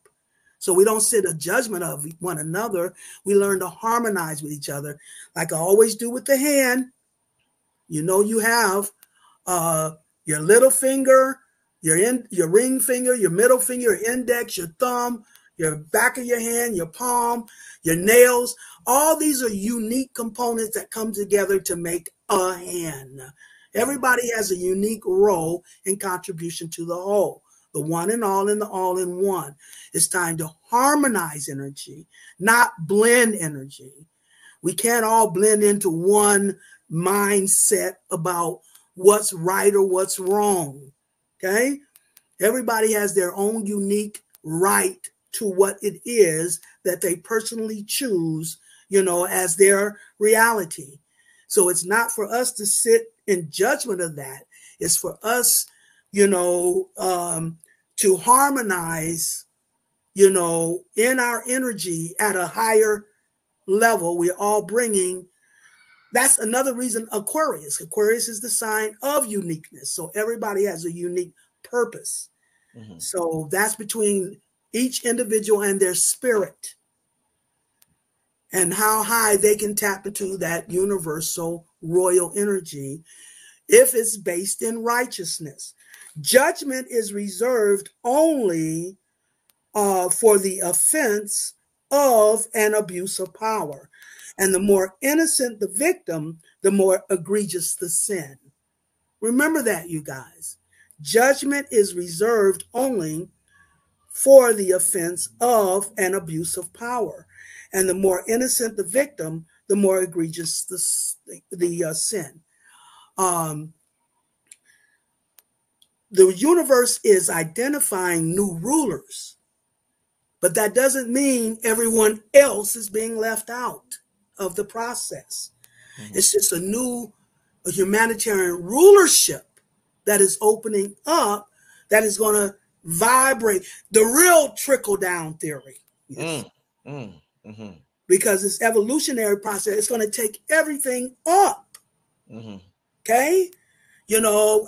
So we don't sit a judgment of one another. We learn to harmonize with each other, like I always do with the hand. You have your little finger, your ring finger, your middle finger, your index, your thumb, your back of your hand, your palm, your nails. All these are unique components that come together to make a hand. Everybody has a unique role and contribution to the whole, the one and all and the all in one. It's time to harmonize energy, not blend energy. We can't all blend into one mindset about what's right or what's wrong. Okay? Everybody has their own unique right to what it is that they personally choose, as their reality. So it's not for us to sit in judgment of that. It's for us, to harmonize, in our energy at a higher level. We're all bringing. That's another reason Aquarius. Aquarius is the sign of uniqueness. So everybody has a unique purpose. Mm-hmm. So that's between each individual and their spirit, and how high they can tap into that universal royal energy if it's based in righteousness. Judgment is reserved only for the offense of an abuse of power. And the more innocent the victim, the more egregious the sin. Remember that, you guys. Judgment is reserved only for the offense of an abuse of power. And the more innocent the victim, the more egregious the sin. The universe is identifying new rulers, but that doesn't mean everyone else is being left out of the process. Mm-hmm. It's just a humanitarian rulership that is opening up, that is going to vibrate the real trickle-down theory. Yes. Mm-hmm. Because it's evolutionary process. It's going to take everything up. Mm-hmm. Okay?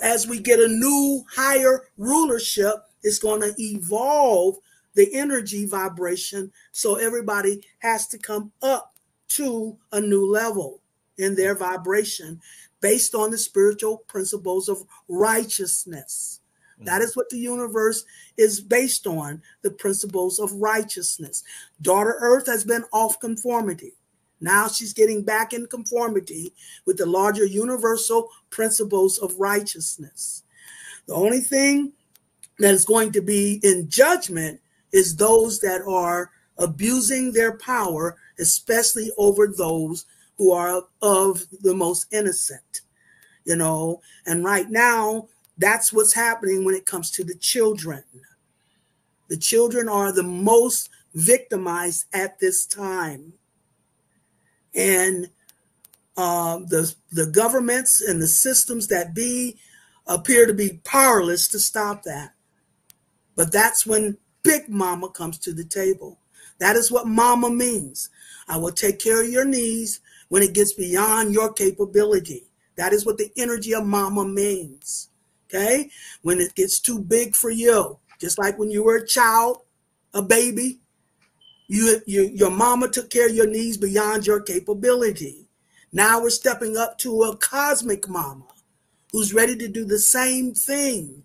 As we get a new higher rulership, it's going to evolve the energy vibration. So everybody has to come up to a new level in their vibration based on the spiritual principles of righteousness. That is what the universe is based on, the principles of righteousness. Daughter Earth has been off conformity. Now she's getting back in conformity with the larger universal principles of righteousness. The only thing that is going to be in judgment is those that are abusing their power, especially over those who are of the most innocent, you know. And right now, that's what's happening when it comes to the children. The children are the most victimized at this time. And the governments and the systems that be appear to be powerless to stop that. But that's when Big Mama comes to the table. That is what mama means. I will take care of your needs when it gets beyond your capability. That is what the energy of mama means. Okay? When it gets too big for you. Just like when you were a child, a baby, your mama took care of your needs beyond your capability. Now we're stepping up to a cosmic mama who's ready to do the same thing.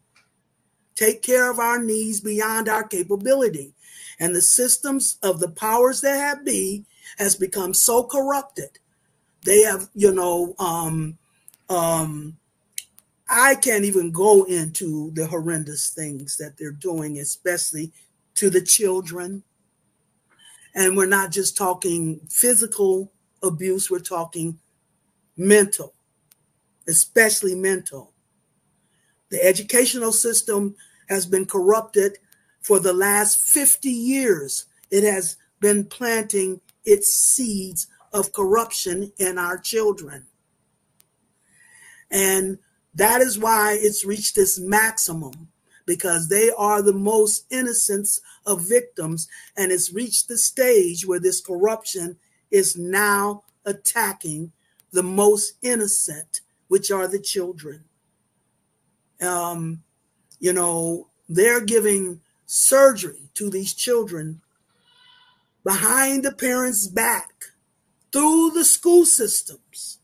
Take care of our needs beyond our capability. And the systems of the powers that have be has become so corrupted. They have, I can't even go into the horrendous things that they're doing, especially to the children. And we're not just talking physical abuse, we're talking mental, especially mental. The educational system has been corrupted for the last 50 years. It has been planting its seeds of corruption in our children. And that is why it's reached this maximum, because they are the most innocent of victims, and it's reached the stage where this corruption is now attacking the most innocent, which are the children. They're giving surgery to these children behind the parents' back through the school systems.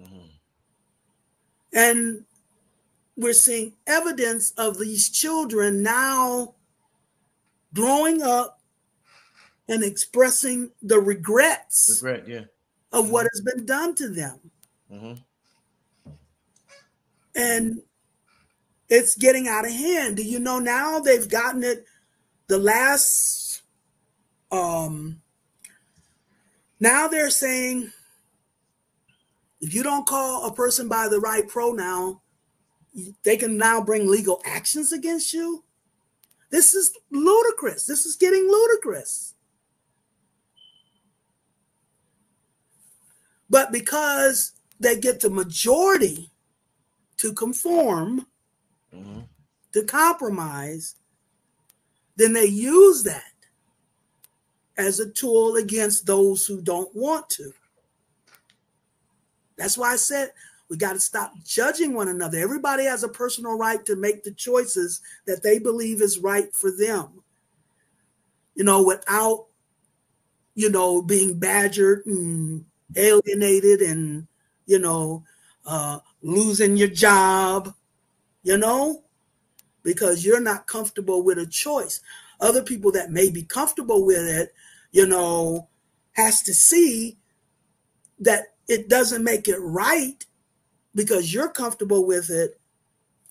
Mm-hmm. And we're seeing evidence of these children now growing up and expressing the regrets of what has been done to them. Mm-hmm. And it's getting out of hand. Do you know now they've gotten it? The last, now they're saying, if you don't call a person by the right pronoun, they can now bring legal actions against you. This is ludicrous. This is getting ludicrous. But because they get the majority to conform, mm-hmm. to compromise, then they use that as a tool against those who don't want to. That's why I said we got to stop judging one another. Everybody has a personal right to make the choices that they believe is right for them, without, being badgered and alienated and, losing your job, because you're not comfortable with a choice. Other people that may be comfortable with it, has to see that it doesn't make it right because you're comfortable with it,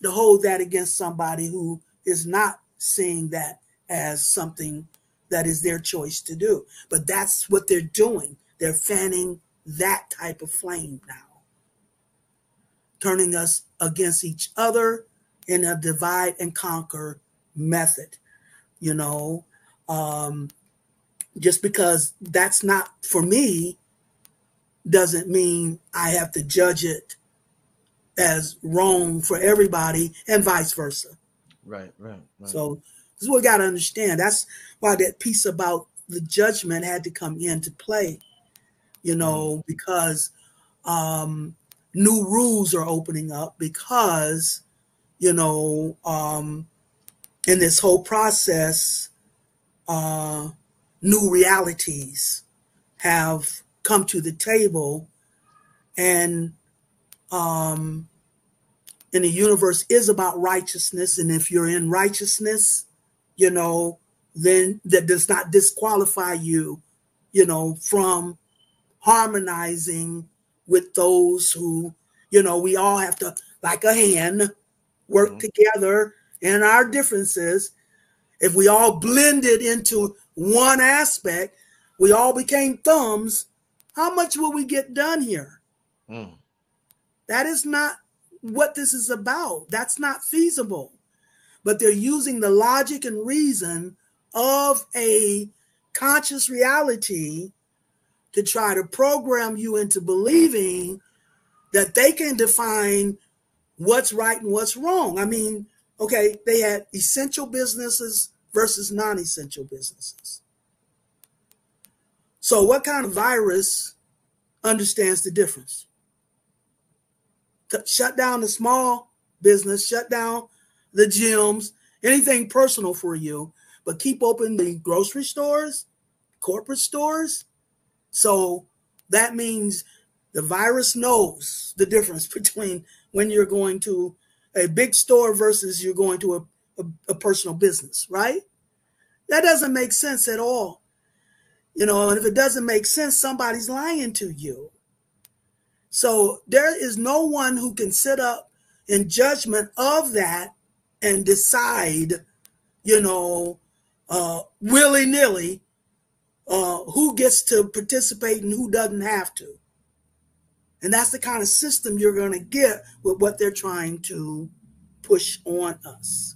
to hold that against somebody who is not seeing that as something that is their choice to do. But that's what they're doing. They're fanning that type of flame now, turning us against each other in a divide and conquer method. Just because that's not for me doesn't mean I have to judge it as wrong for everybody, and vice versa. Right. So this is what we got to understand. That's why that piece about the judgment had to come into play, because new rules are opening up, because, in this whole process, new realities have come to the table, and the universe is about righteousness. And if you're in righteousness, then that does not disqualify you, from harmonizing with those who, we all have to, like a hen, work together in our differences, if we all blended into one aspect, we all became thumbs, how much will we get done here? That is not what this is about. That's not feasible. But they're using the logic and reason of a conscious reality to try to program you into believing that they can define what's right and what's wrong. I mean, okay, they had essential businesses versus non-essential businesses. So what kind of virus understands the difference? Shut down the small business, shut down the gyms, anything personal for you, but keep open the grocery stores, corporate stores. So that means the virus knows the difference between when you're going to a big store versus you're going to a personal business, right? That doesn't make sense at all. You know, and if it doesn't make sense, somebody's lying to you. So there is no one who can sit up in judgment of that and decide, you know, willy-nilly who gets to participate and who doesn't have to. And that's the kind of system you're going to get with what they're trying to push on us.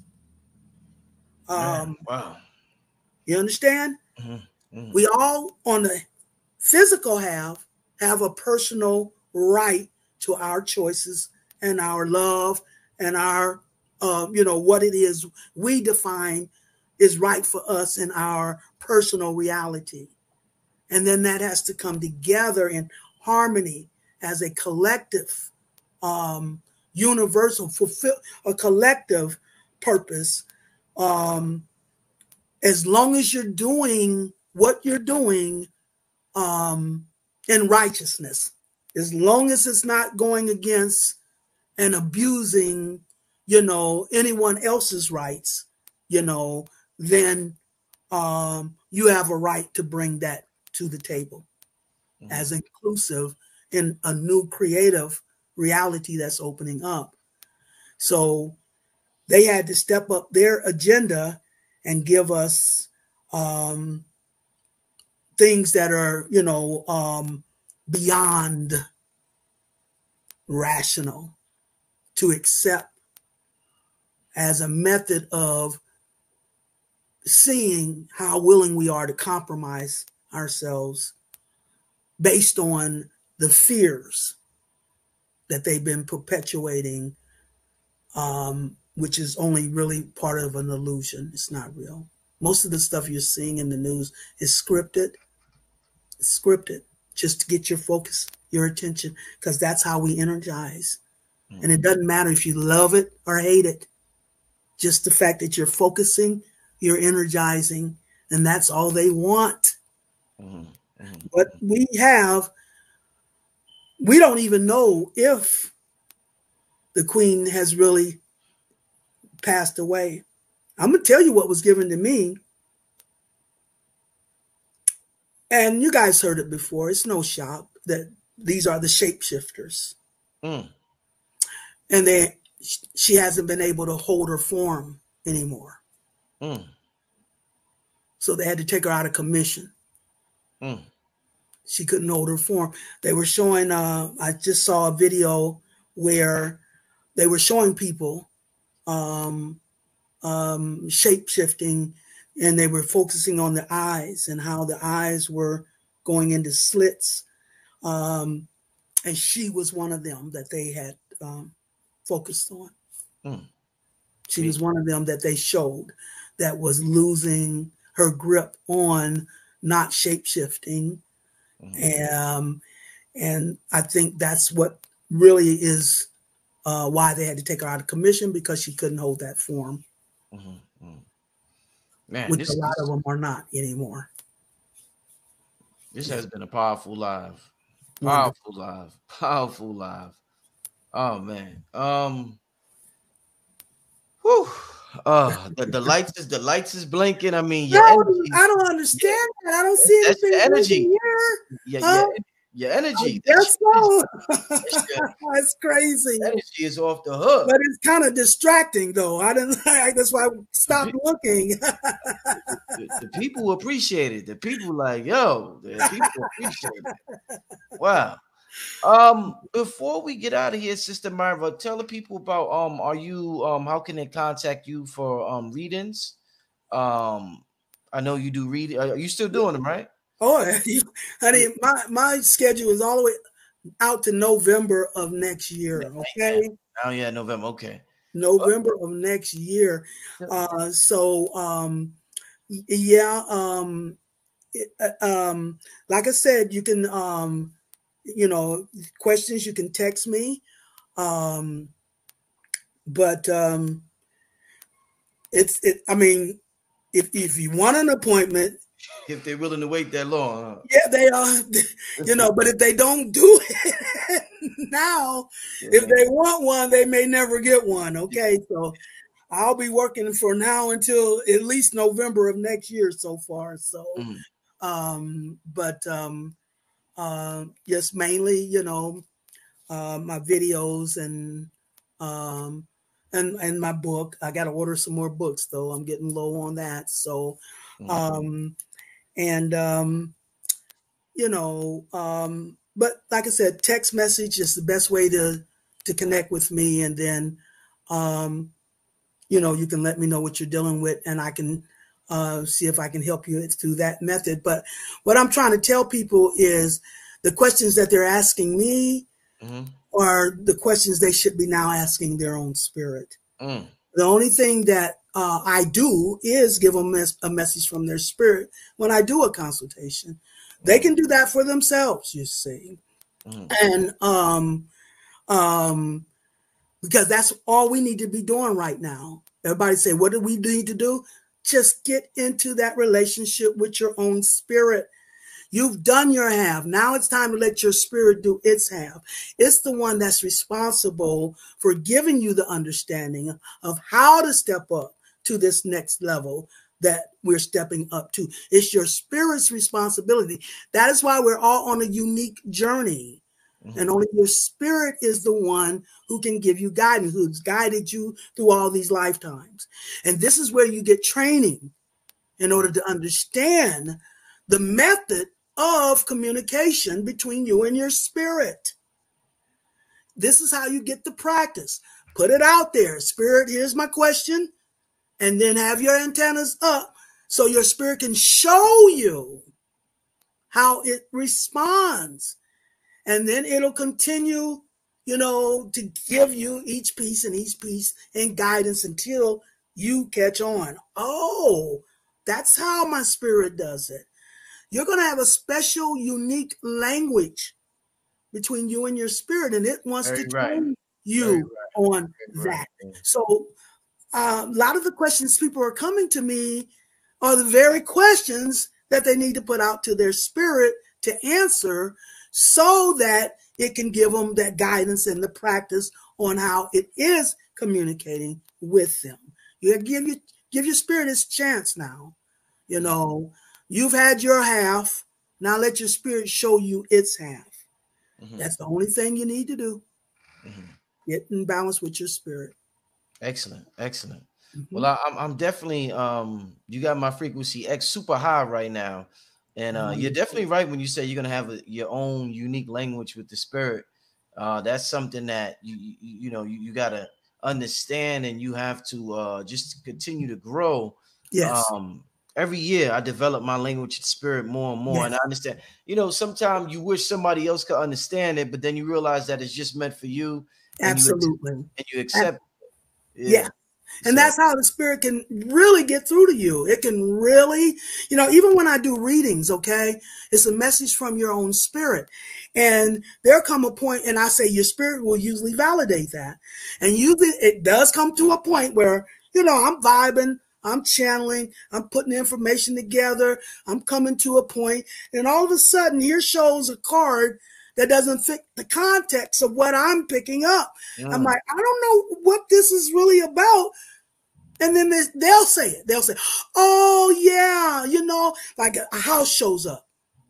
Wow. You understand? We all, on the physical have a personal right to our choices and our love and our, you know, what it is we define is right for us in our personal reality. And then that has to come together in harmony as a collective, universal, fulfill a collective purpose. As long as you're doing what you're doing in righteousness, as long as it's not going against and abusing, you know, anyone else's rights, you know, then you have a right to bring that to the table as inclusive in a new creative reality that's opening up. So they had to step up their agenda and give us things that are, you know, beyond rational to accept as a method of seeing how willing we are to compromise ourselves based on the fears that they've been perpetuating, which is only really part of an illusion. It's not real. Most of the stuff you're seeing in the news is scripted. It's scripted just to get your focus, your attention, because that's how we energize. And it doesn't matter if you love it or hate it. Just the fact that you're focusing, you're energizing, and that's all they want. What we have, we don't even know if the queen has really passed away. I'm going to tell you what was given to me. And you guys heard it before. It's no shock that these are the shapeshifters. And she hasn't been able to hold her form anymore. So they had to take her out of commission. She couldn't hold her form. They were showing, I just saw a video where they were showing people shape-shifting, and they were focusing on the eyes and how the eyes were going into slits. And she was one of them that they had focused on. She was one of them that they showed that was losing her grip on not shape-shifting. And I think that's what really is why they had to take her out of commission, because she couldn't hold that form. Man, which a lot of them are not anymore. This has been a powerful live. Powerful live. Oh man. Whew. The lights is blinking. I mean, I don't understand that. I don't see anything energy. here. Your I energy. guess so. Your It's crazy. energy is off the hook. But it's kind of distracting, though. I didn't. That's why I stopped looking. The people appreciate it. The people like, yo, the people appreciate it. Wow. Before we get out of here, Sister Myrah, tell the people about are you how can they contact you for readings? I know you do read. Are you still doing them, right? Oh, honey, my schedule is all the way out to November of next year. Okay, Oh yeah, November. Okay. November of next year. Yeah. Like I said, you can questions you can text me. But I mean, if you want an appointment, If they're willing to wait that long, yeah, they are, but if they don't do it now, if they want one, they may never get one. Okay. So I'll be working for now until at least November of next year so far. So, yes, mainly, my videos and my book. I got to order some more books though. I'm getting low on that. So, but like I said, text message is the best way to connect with me. And then, you can let me know what you're dealing with and I can see if I can help you through that method. But what I'm trying to tell people is the questions that they're asking me are the questions they should be now asking their own spirit. The only thing that I do is give them a message from their spirit when I do a consultation. They can do that for themselves, you see. And because that's all we need to be doing right now. Everybody say, what do we need to do? Just get into that relationship with your own spirit. You've done your half. Now it's time to let your spirit do its half. It's the one that's responsible for giving you the understanding of how to step up to this next level that we're stepping up to. It's your spirit's responsibility. That is why we're all on a unique journey. And only your spirit is the one who can give you guidance, who's guided you through all these lifetimes. And this is where you get training in order to understand the method of communication between you and your spirit. This is how you get the practice. Put it out there. Spirit, here's my question. And then have your antennas up so your spirit can show you how it responds. And then it'll continue, to give you each piece and guidance until you catch on. Oh, that's how my spirit does it. You're going to have a special, unique language between you and your spirit, and it wants to train you on that. So a lot of the questions people are coming to me are the very questions that they need to put out to their spirit to answer, so that it can give them that guidance and the practice on how it is communicating with them. You give your spirit its chance now. You've had your half. Now let your spirit show you its half. That's the only thing you need to do. Get in balance with your spirit. Excellent. Well, I'm definitely you got my frequency X super high right now. And you're definitely right when you say you're gonna have your own unique language with the spirit. That's something that you gotta understand, and you have to just continue to grow. Yes. Every year I develop my language with spirit more and more, and I understand. Sometimes you wish somebody else could understand it, but then you realize that it's just meant for you. Absolutely. And you accept. Yeah. And that's how the spirit can really get through to you. It can really, even when I do readings, okay, it's a message from your own spirit. And there'll come a point, and I say your spirit will usually validate that. And usually it does come to a point where, I'm vibing, I'm channeling, I'm putting information together, I'm coming to a point, and all of a sudden here shows a card that doesn't fit the context of what I'm picking up. I'm like, I don't know what this is really about. And then they'll say it. They'll say, oh, yeah, like a house shows up.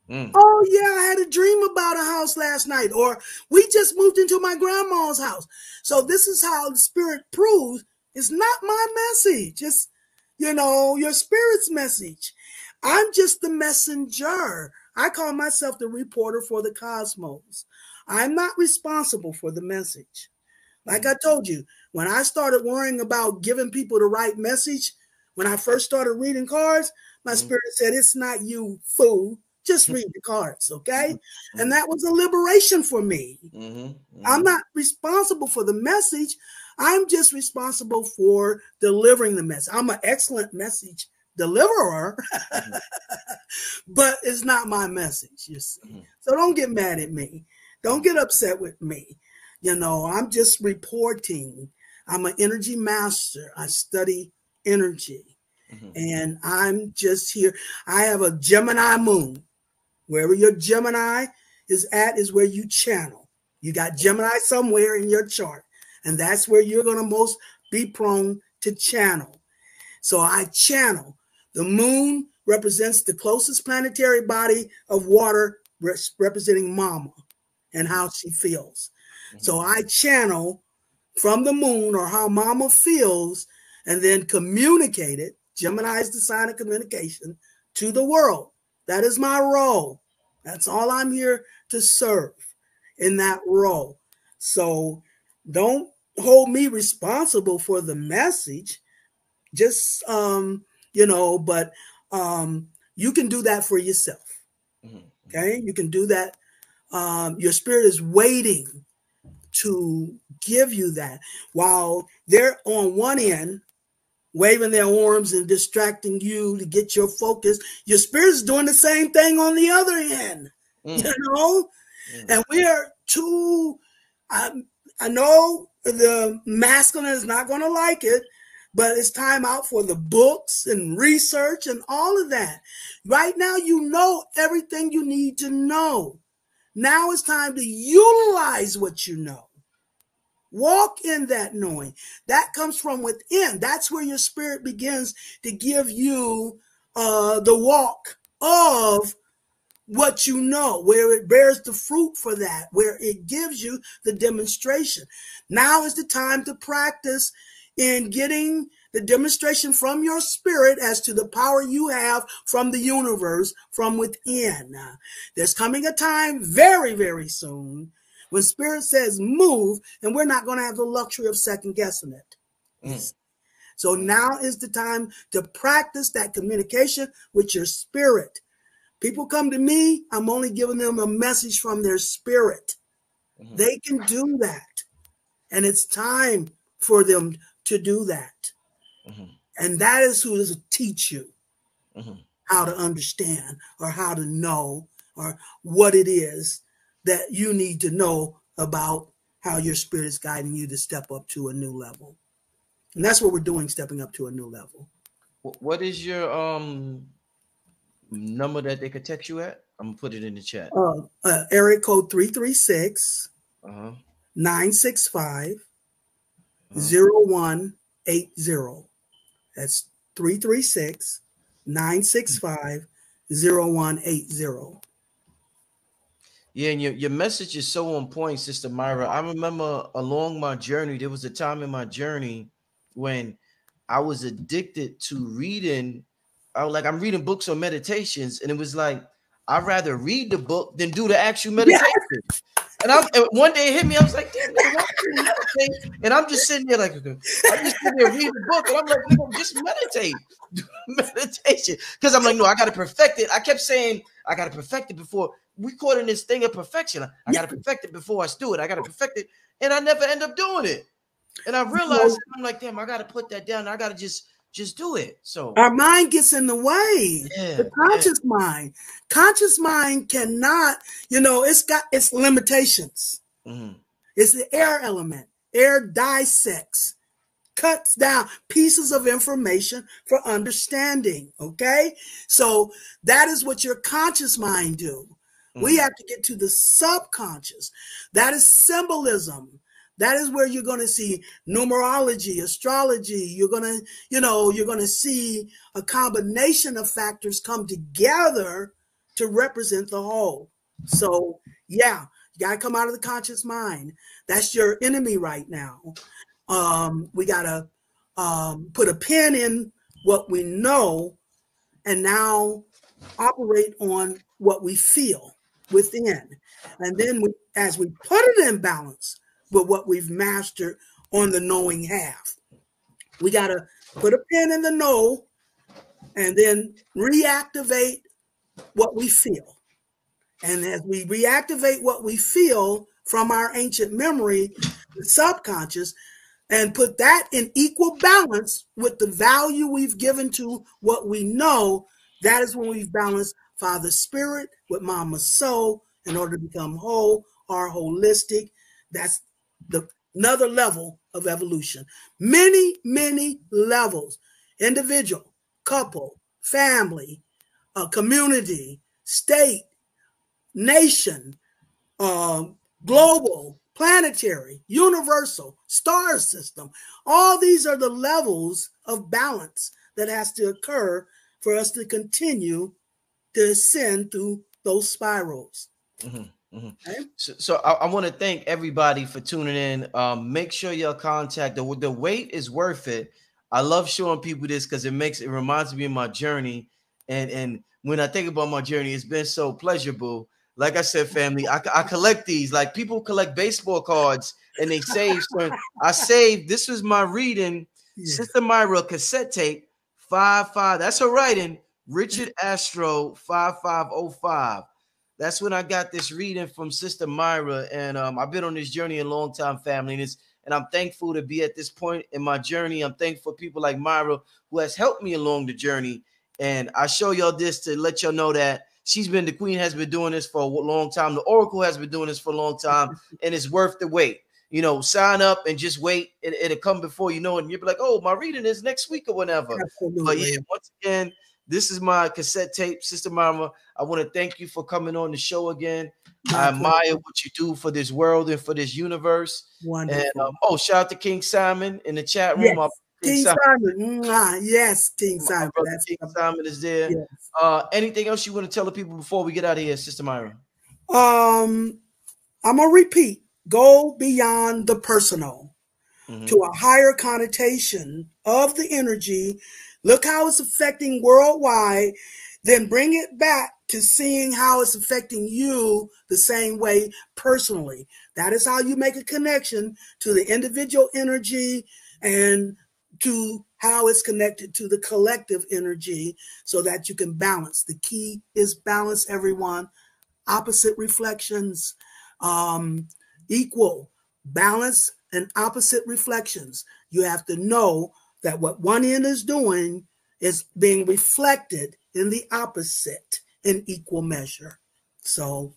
Oh, yeah, I had a dream about a house last night. Or we just moved into my grandma's house. So this is how the spirit proves it's not my message. It's, your spirit's message. I'm just the messenger. I call myself the reporter for the cosmos. I'm not responsible for the message. Like I told you, when I started worrying about giving people the right message, when I first started reading cards, my spirit said, it's not you, fool. Just read the cards, okay? And that was a liberation for me. I'm not responsible for the message. I'm just responsible for delivering the message. I'm an excellent message deliverer, but it's not my message, you see. So don't get mad at me. Don't get upset with me. I'm just reporting. I'm an energy master. I study energy. And I'm just here. I have a Gemini moon. Wherever your Gemini is at is where you channel. You got Gemini somewhere in your chart. And that's where you're going to most be prone to channel. So I channel. The moon represents the closest planetary body of water, representing mama and how she feels. So I channel from the moon, or how mama feels, and then communicate it. Gemini is the sign of communication to the world. That is my role. That's all I'm here to serve in that role. So don't hold me responsible for the message. Just, but you can do that for yourself. Okay? You can do that. Your spirit is waiting to give you that. While they're on one end, waving their arms and distracting you to get your focus, your spirit's doing the same thing on the other end, And we are too, I know the masculine is not going to like it, but it's time out for the books and research and all of that. Right now, you know everything you need to know. Now it's time to utilize what you know. Walk in that knowing. That comes from within. That's where your spirit begins to give you the walk of what you know, where it bears the fruit for that, where it gives you the demonstration. Now is the time to practice in getting the demonstration from your spirit as to the power you have from the universe, from within. There's coming a time very, very soon when spirit says move, and we're not going to have the luxury of second guessing it. So now is the time to practice that communication with your spirit. People come to me, I'm only giving them a message from their spirit. They can do that. And it's time for them to do that. And that is who is to teach you how to understand, or how to know, or what it is that you need to know about how your spirit is guiding you to step up to a new level. And that's what we're doing, stepping up to a new level. What is your number that they could text you at? I'm gonna put it in the chat. Area code 336 965 0180. That's 336 965 0180. Yeah, and your message is so on point, Sister Myrah. I remember along my journey, there was a time in my journey when I was addicted to reading. I'm reading books on meditations, and it was like, I'd rather read the book than do the actual meditation. And one day it hit me, I was like, damn, and I'm just sitting there like, I'm just sitting there reading the book, and I'm like, just meditate. Meditation. Because I'm like, no, I got to perfect it. I kept saying, I got to perfect it before. We caught in this thing of perfection. I got to perfect it before I do it. I got to perfect it. And I never end up doing it. And I realized, I'm like, damn, I got to put that down. I got to just do it. So our mind gets in the way. The conscious mind cannot, it's got its limitations. It's the air element. Air dissects, cuts down pieces of information for understanding. Okay. So that is what your conscious mind do. We have to get to the subconscious. That is symbolism. That is where you're going to see numerology, astrology. You're going to see a combination of factors come together to represent the whole. So, yeah, you got to come out of the conscious mind. That's your enemy right now. We got to put a pin in what we know and now operate on what we feel within. And then as we put it in balance with what we've mastered on the knowing half, we got to put a pin in the know and then reactivate what we feel. And as we reactivate what we feel from our ancient memory, the subconscious, and put that in equal balance with the value we've given to what we know, that is when we've balanced Father Spirit with Mama Soul in order to become whole or holistic. That's another level of evolution. Many, many levels. Individual, couple, family, community, state, nation, global, planetary, universal, star system. All these are the levels of balance that has to occur for us to continue to ascend through those spirals. Okay? So I want to thank everybody for tuning in. Make sure y'all contact the wait is worth it. I love showing people this because it reminds me of my journey. And when I think about my journey, it's been so pleasurable. Like I said, family, I collect these. Like people collect baseball cards and they save. So I saved. This was my reading. Yeah. Sister Myrah cassette tape 55. That's her writing. Richard Astro 5505. That's when I got this reading from Sister Myrah. And I've been on this journey a long time, family. And I'm thankful to be at this point in my journey. I'm thankful for people like Myrah who has helped me along the journey. And I show y'all this to let y'all know that the Queen has been doing this for a long time. The Oracle has been doing this for a long time. And it's worth the wait. You know, sign up and just wait. It'll come before you know it. And you'll be like, oh, my reading is next week or whatever. Absolutely. But yeah, once again, this is my cassette tape, Sister Myrah. I want to thank you for coming on the show again. I admire what you do for this world and for this universe. Wonderful. And shout out to King Simon in the chat room. Yes. King Simon. Yes, King Simon. King Simon is there. Yes. Anything else you want to tell the people before we get out of here, Sister Myrah? I'm gonna repeat. Go beyond the personal to a higher connotation of the energy. Look how it's affecting worldwide. Then bring it back to seeing how it's affecting you the same way personally. That is how you make a connection to the individual energy and to how it's connected to the collective energy so that you can balance. The key is balance, everyone. Opposite reflections, equal balance and opposite reflections. You have to know that what one end is doing is being reflected in the opposite in equal measure. So,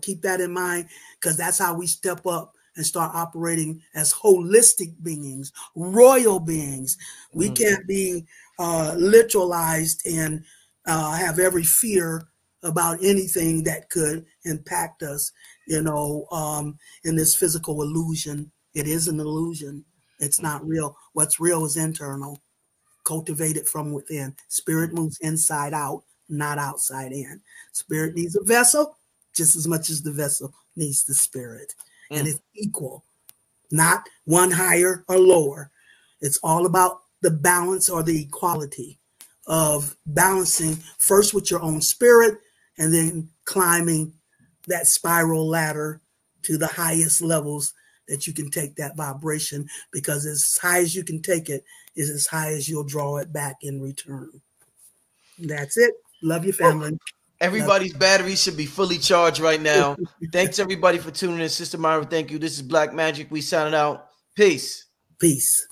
keep that in mind because that's how we step up and start operating as holistic beings, royal beings. We can't be literalized and have every fear about anything that could impact us, in this physical illusion. It is an illusion. It's not real. What's real is internal, cultivated from within. Spirit moves inside out, not outside in. Spirit needs a vessel just as much as the vessel needs the spirit. And it's equal, not one higher or lower. It's all about the balance or the equality of balancing first with your own spirit and then climbing that spiral ladder to the highest levels that you can take that vibration, because as high as you can take it is as high as you'll draw it back in return. That's it. Love you, family. Everybody's battery should be fully charged right now. Thanks everybody for tuning in. Sister Myrah, thank you. This is Black Magic. We signing out. Peace. Peace.